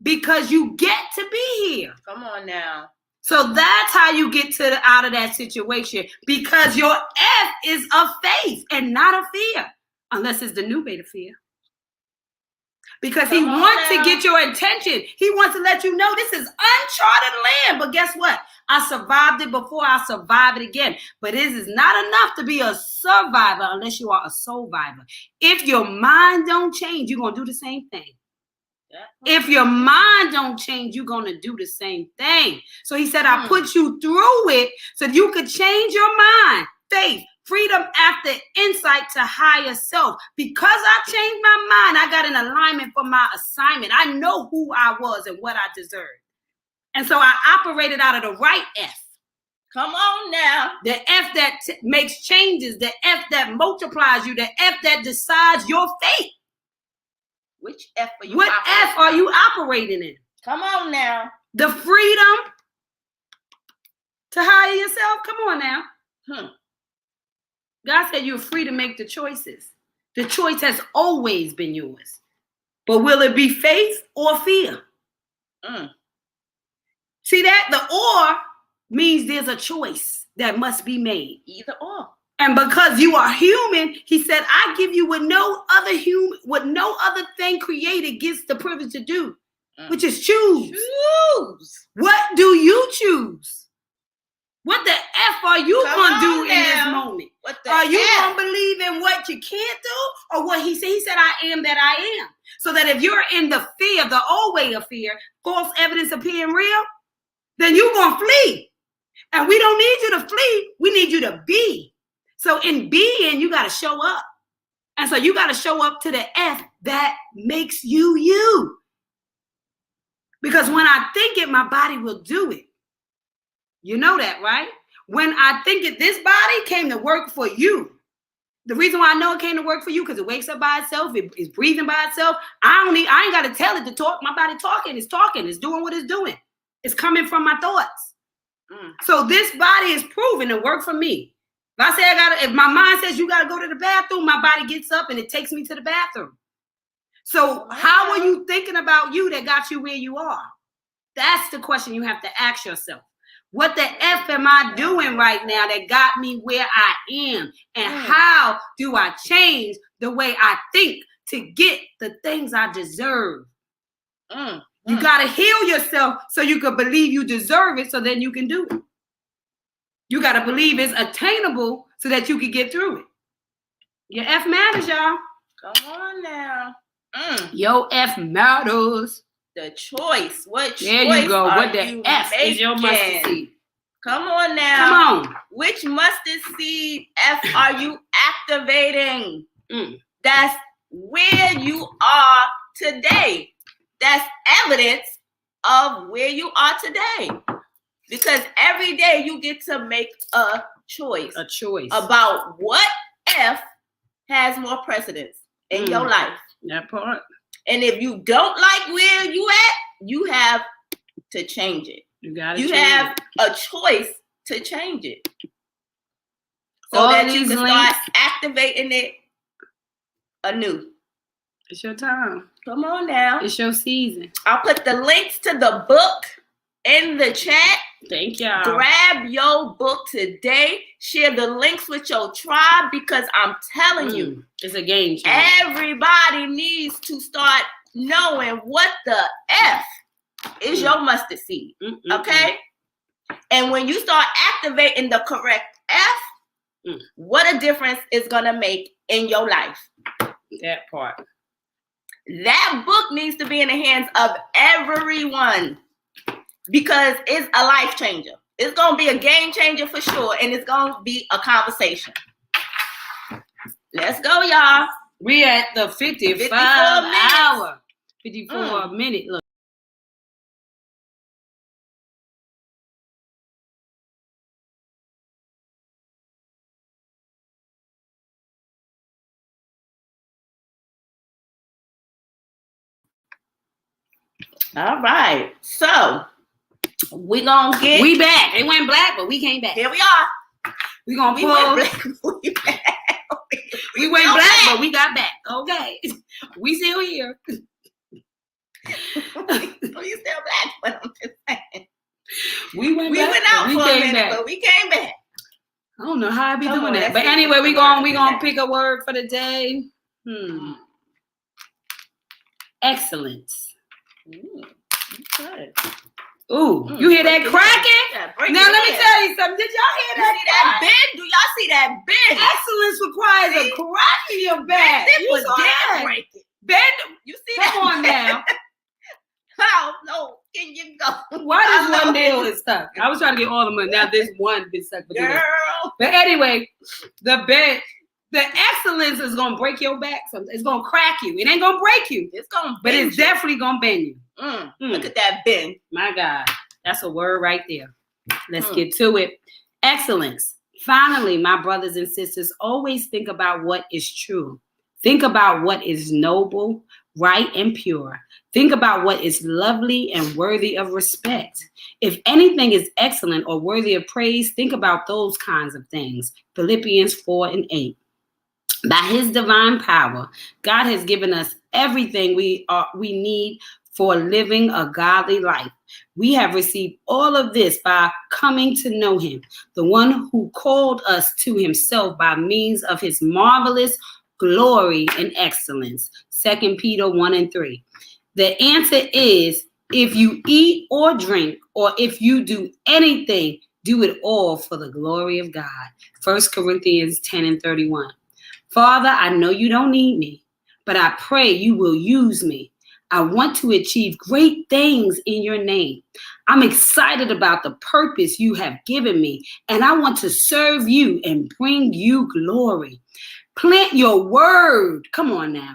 because you get to be here. Come on now. So that's how you get out of that situation, because your F is of faith and not of fear, unless it's the new way to fear. Because he wants to get your attention. He wants to let you know this is uncharted land. But guess what? I survived it before. I'll survive it again. But it is not enough to be a survivor unless you are a survivor. If your mind don't change, you're going to do the same thing. If your mind don't change, you're going to do the same thing. So he said, I put you through it so you could change your mind. Faith, freedom after insight to higher self. Because I changed my mind, I got an alignment for my assignment. I know who I was and what I deserved. And so I operated out of the right F. Come on now. The F that makes changes. The F that multiplies you. The F that decides your fate. Which F are you What F are you operating in? Come on now. The freedom to hire yourself? Come on now. God said you're free to make the choices. The choice has always been yours. But will it be faith or fear? See that? The or means there's a choice that must be made. Either or. And because you are human, he said, I give you what no other thing created gets the privilege to do, which is choose. What do you choose? What the F are you going to do in this moment? Are you going to believe in what you can't do or what he said? He said, I am that I am. So that if you're in the fear, the old way of fear, false evidence appearing real, then you're going to flee. And we don't need you to flee. We need you to be. So in being, you got to show up. And so you got to show up to the F that makes you you. Because when I think it, my body will do it. You know that, right? When I think it, this body came to work for you. The reason why I know it came to work for you, because it wakes up by itself, it is breathing by itself. I ain't got to tell it to talk. My body talking, it's doing what it's doing. It's coming from my thoughts. So this body is proven to work for me. If I say if my mind says you got to go to the bathroom, my body gets up and it takes me to the bathroom. So how are you thinking about you that got you where you are? That's the question you have to ask yourself. What the F am I doing right now that got me where I am? And how do I change the way I think to get the things I deserve? You got to heal yourself so you can believe you deserve it so then you can do it. You got to believe it's attainable so that you can get through it. Your F matters, y'all. Come on now. Your F matters. The choice. What choice? There you go. What the F making? is your mustard seed? Come on now. Come on. Which mustard seed F are you activating? That's where you are today. That's evidence of where you are today. Because every day you get to make a choice. A choice. About what F has more precedence in your life. That part. And if you don't like where you at, you have to change it. You have a choice to change it. So all that you can start activating it anew. It's your time. Come on now. It's your season. I'll put the links to the book in the chat. Thank y'all. Grab your book today. Share the links with your tribe because I'm telling you, it's a game changer. Everybody needs to start knowing what the F is your mustard seed. Okay? And when you start activating the correct F, what a difference it's going to make in your life. That part. That book needs to be in the hands of everyone because it's a life changer. It's going to be a game changer for sure, and it's going to be a conversation. Let's go, y'all. We at the 54 hour. 54 minute. Look. All right. So, we gonna get... We back. It went black, but we came back. Here we are. We gonna pull... We went black, but we got back. Okay. We still here. We still black, but I'm just saying. We went out for a minute, but we came back. I don't know how I be doing that. But anyway, we gonna pick a word for the day. Excellence. Okay. Ooh, you hear that cracking? Now let me tell you something. Did y'all hear that? See that bend? Do y'all see that bend? Excellence requires a crack in your back. You saw break it. Bend. You see that? Come on now. How low can you go? Why does one nail is stuck? I was trying to get all the money. Now this one been stuck. Girl. But anyway, the excellence is gonna break your back. It's gonna crack you. It ain't gonna break you. It's gonna, but it's definitely gonna bend you. Look at that bend. My God, that's a word right there. Let's get to it. Excellence. Finally, my brothers and sisters, always think about what is true. Think about what is noble, right, and pure. Think about what is lovely and worthy of respect. If anything is excellent or worthy of praise, think about those kinds of things. Philippians 4:8. By his divine power, God has given us everything we need for living a godly life. We have received all of this by coming to know him, the one who called us to himself by means of his marvelous glory and excellence. 2 Peter 1:3. The answer is, if you eat or drink, or if you do anything, do it all for the glory of God. 1 Corinthians 10:31. Father, I know you don't need me, but I pray you will use me. I want to achieve great things in your name. I'm excited about the purpose you have given me, and I want to serve you and bring you glory. Plant your word. Come on now.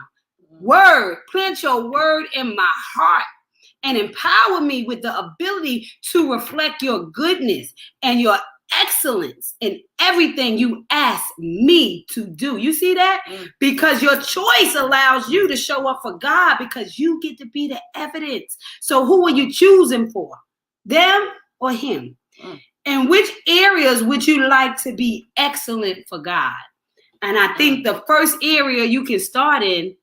Word. Plant your word in my heart and empower me with the ability to reflect your goodness and your excellence in everything you ask me to do. You see that? Because your choice allows you to show up for God because you get to be the evidence. So who are you choosing for? Them or him? And which areas would you like to be excellent for God? And I think the first area you can start in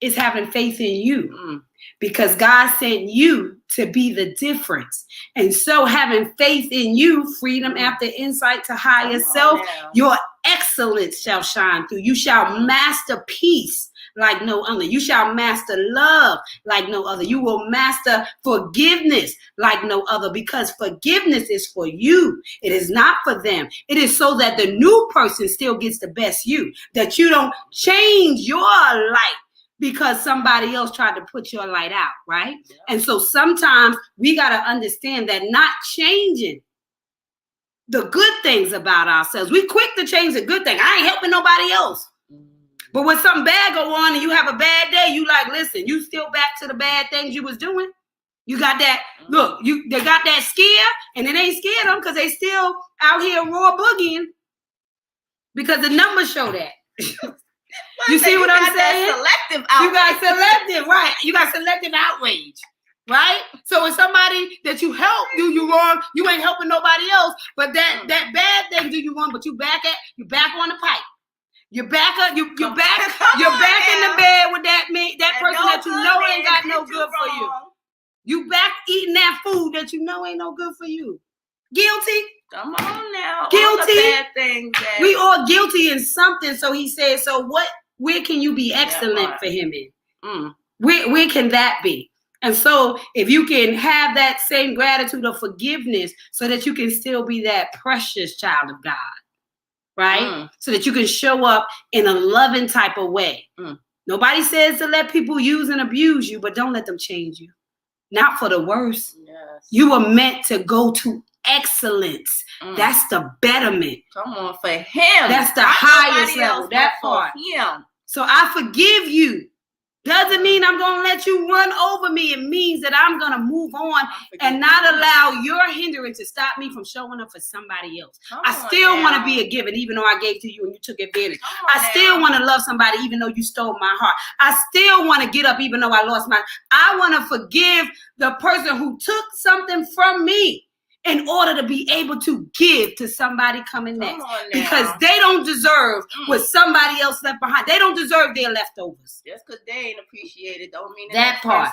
is having faith in you, because God sent you to be the difference. And so having faith in you, freedom after insight to higher self, your excellence shall shine through. You shall master peace like no other. You shall master love like no other. You will master forgiveness like no other, because forgiveness is for you. It is not for them. It is so that the new person still gets the best you, that you don't change your light because somebody else tried to put your light out, right? Yeah. And so sometimes we got to understand that not changing the good things about ourselves. We quick to change the good thing. I ain't helping nobody else. But when something bad go on and you have a bad day, you like, listen, you still back to the bad things you was doing. You got that, look, they got that scare, and it ain't scared them because they still out here raw boogieing, because the numbers show that. You see what I'm saying? Selective outrage. You got selective, right? You got selective outrage, right? So if somebody that you help do you wrong, you ain't helping nobody else. But that bad thing do you wrong, but you back on the pipe. You're back in the bed with that person that you know ain't got no good for you. You back eating that food that you know ain't no good for you. Guilty. Come on now. Guilty. All the bad things we all guilty in something. So he said, so where can you be excellent for him in? Where can that be? And so if you can have that same gratitude of forgiveness so that you can still be that precious child of God, right? So that you can show up in a loving type of way. Nobody says to let people use and abuse you, but don't let them change you. Not for the worse. Yes. You were meant to go to excellence. That's the betterment. Come on, for him. That's the highest level. That part. Him. So I forgive you. Doesn't mean I'm going to let you run over me. It means that I'm going to move on and not allow your hindrance to stop me from showing up for somebody else. I still want to be a giver, even though I gave to you and you took advantage. I still want to love somebody, even though you stole my heart. I still want to get up, even though I lost mine. I want to forgive the person who took something from me in order to be able to give to somebody coming next. Because they don't deserve what somebody else left behind. They don't deserve their leftovers. Just because they ain't appreciated don't mean that part.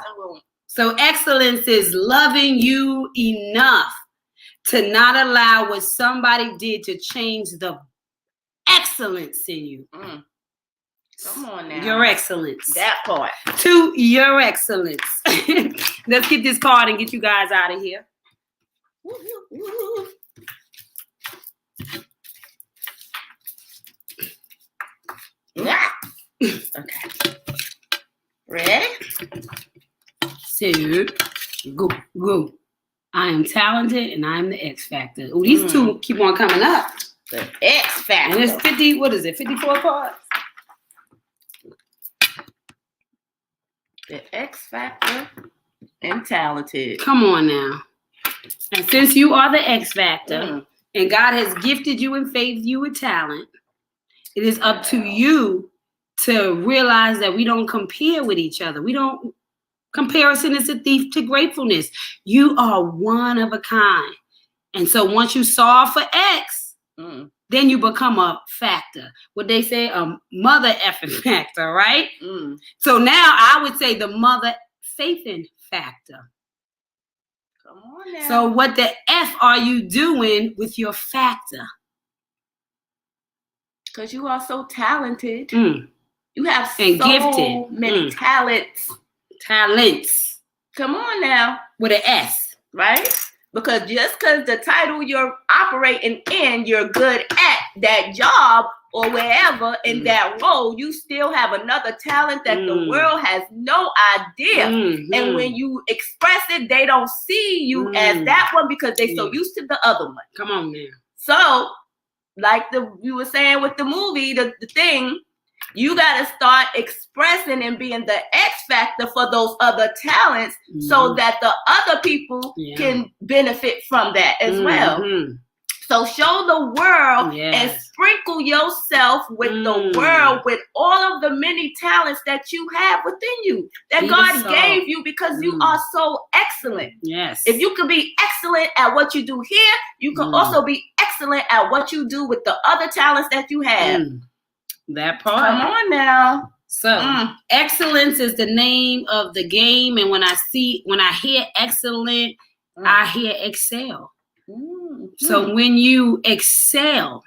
So excellence is loving you enough to not allow what somebody did to change the excellence in you. Come on now. Your excellence. That part. To your excellence. Let's get this card and get you guys out of here. Okay. Ready? So, go. I am talented and I'm the X Factor. Oh, these two keep on coming up. The X Factor. And it's 50, what is it, 54 cards? The X Factor and talented. Come on now. And since you are the X Factor and God has gifted you and favored you with talent, it is up to you to realize that we don't compare with each other. We don't. Comparison is a thief to gratefulness. You are one of a kind. And so once you solve for X, then you become a factor. What they say, a mother effing factor, right? So now I would say the mother faithing factor. Come on now. So what the F are you doing with your factor? Because you are so talented. You have and so gifted. many talents. Talents. Come on now. With an S. Right? Because just because the title you're operating in, you're good at that job or wherever in that role, you still have another talent that the world has no idea. And when you express it, they don't see you as that one because they're so used to the other one. Come on, man. So, like you were saying with the movie, the thing, you got to start expressing and being the X factor for those other talents so that the other people can benefit from that as well. So show the world and sprinkle yourself with the world with all of the many talents that you have within you, that God gave you because you are so excellent. Yes. If you can be excellent at what you do here, you can also be excellent at what you do with the other talents that you have. That part. Come on now. So excellence is the name of the game. And when I hear excellent, I hear excel. So when you excel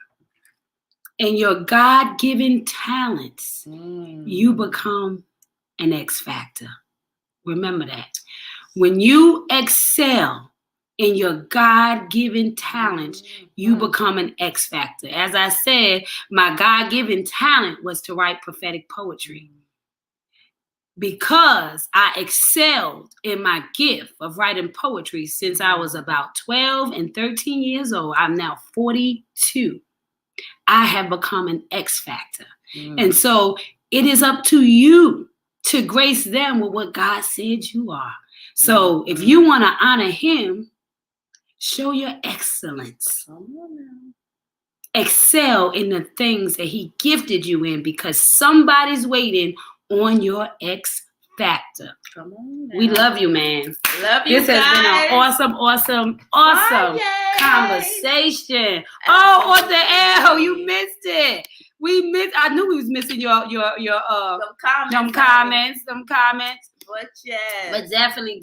in your God-given talents, you become an X factor. Remember that. When you excel in your God-given talents, you become an X factor. As I said, my God-given talent was to write prophetic poetry. Because I excelled in my gift of writing poetry since I was about 12 and 13 years old. I'm now 42. I have become an X factor. And so it is up to you to grace them with what God said you are. So if you want to honor him, show your excellence. Excel in the things that he gifted you in because somebody's waiting on your X factor. Come on now. We love you, man. Love you. This has been an awesome conversation. Oh, what the hell? You missed it. I knew we was missing your comments. But definitely,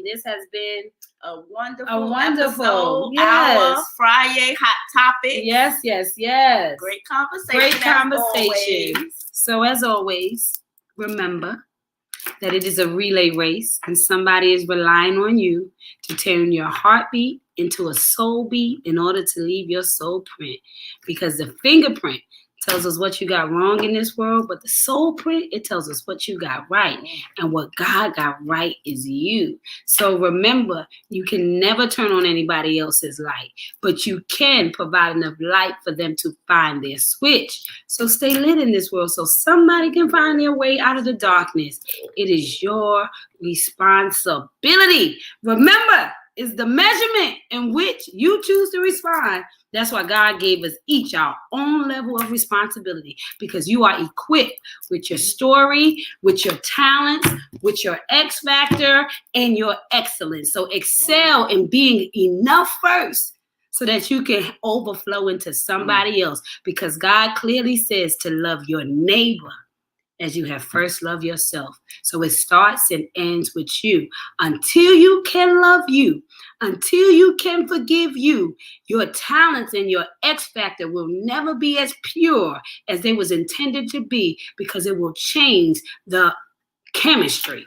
this has been a wonderful episode. Our Friyay hot topic. Yes. Great conversation. So as always, remember, that it is a relay race and somebody is relying on you to turn your heartbeat into a soul beat in order to leave your soul print. Because the fingerprint tells us what you got wrong in this world, but the soul print, it tells us what you got right. And what God got right is you. So remember, you can never turn on anybody else's light, but you can provide enough light for them to find their switch. So stay lit in this world so somebody can find their way out of the darkness. It is your responsibility. Remember, it's the measurement in which you choose to respond. That's why God gave us each our own level of responsibility, because you are equipped with your story, with your talents, with your X factor, and your excellence. So excel in being enough first so that you can overflow into somebody else, because God clearly says to love your neighbor as you have first loved yourself. So it starts and ends with you. Until you can love you, until you can forgive you, your talents and your X factor will never be as pure as they was intended to be, because it will change the chemistry.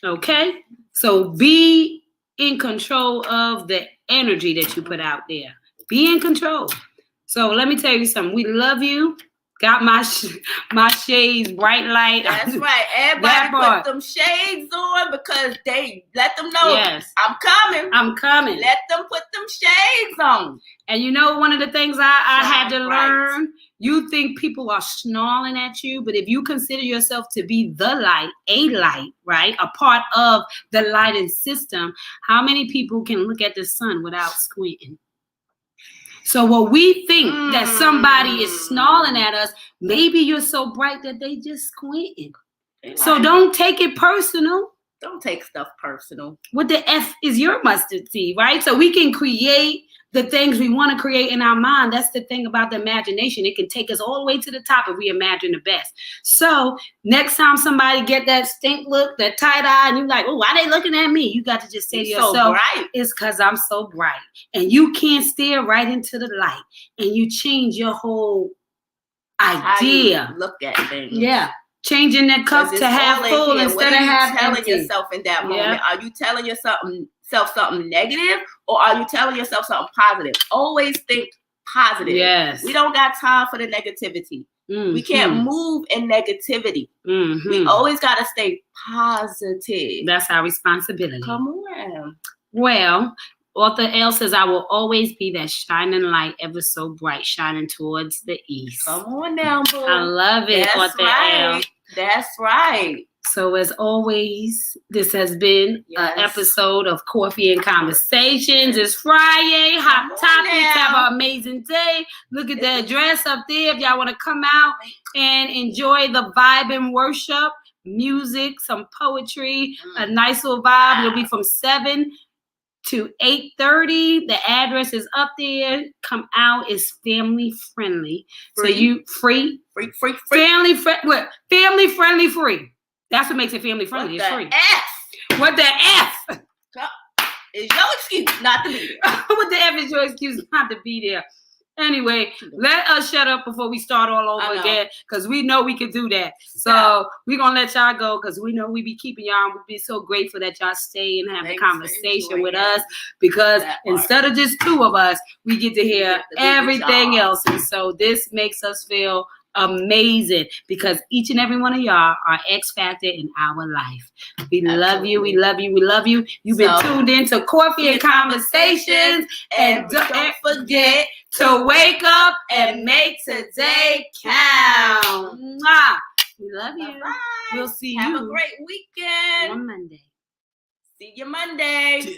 Okay? So be in control of the energy that you put out there. Be in control. So let me tell you something. We love you. Got my shades bright light. That's right. Everybody put them shades on, because they let them know, yes, I'm coming. I'm coming. Let them put them shades on. And you know, one of the things I had to learn, you think people are snarling at you, but if you consider yourself to be the light, a light, right, a part of the lighting system, how many people can look at the sun without squinting? So what we think that somebody is snarling at us, maybe you're so bright that they just squinting. So don't take it personal. Don't take stuff personal. What the F is your mustard seed, right? So we can create the things we want to create in our mind. That's the thing about the imagination. It can take us all the way to the top if we imagine the best. So next time somebody get that stink look, that tight eye, and you're like, oh, why they looking at me? You got to just say to yourself, it's because I'm so bright. And you can't stare right into the light. And you change your whole idea. Look at things. Yeah. Changing that cup to half full instead of half empty. What are you telling yourself in that moment? Yeah. Are you telling yourself something negative, or are you telling yourself something positive? Always think positive. Yes. We don't got time for the negativity. Mm-hmm. We can't move in negativity. Mm-hmm. We always got to stay positive. That's our responsibility. Come on. Well, Author L says, I will always be that shining light, ever so bright, shining towards the east. Come on now, boo. I love it, That's Author right. L. That's right. So as always, this has been an episode of Coffee and Conversations. It's Friday, hot topics. Have an amazing day. Look at the address up there if y'all want to come out and enjoy the vibe and worship, music, some poetry, a nice little vibe. It'll be from 7 to 8:30. The address is up there. Come out. It's family friendly. Free. So you free. Family friendly free. That's what makes it family friendly. It's free. What the F is your excuse not to be there? What the F is your excuse not to be there? Anyway, let us shut up before we start all over again, because we know we can do that. So we're going to let y'all go, because we know we be keeping y'all. We'll be so grateful that y'all stay and have a conversation with us, because instead of just two of us, we get to hear everything else. And so this makes us feel amazing, because each and every one of y'all are X factor in our life. We love you. We love you. We love you. You've been tuned in to Coffee and Conversations. And don't forget to wake up and make today count. Mwah. We love you. Bye. We'll see you. Have a great weekend. On Monday. See you Monday.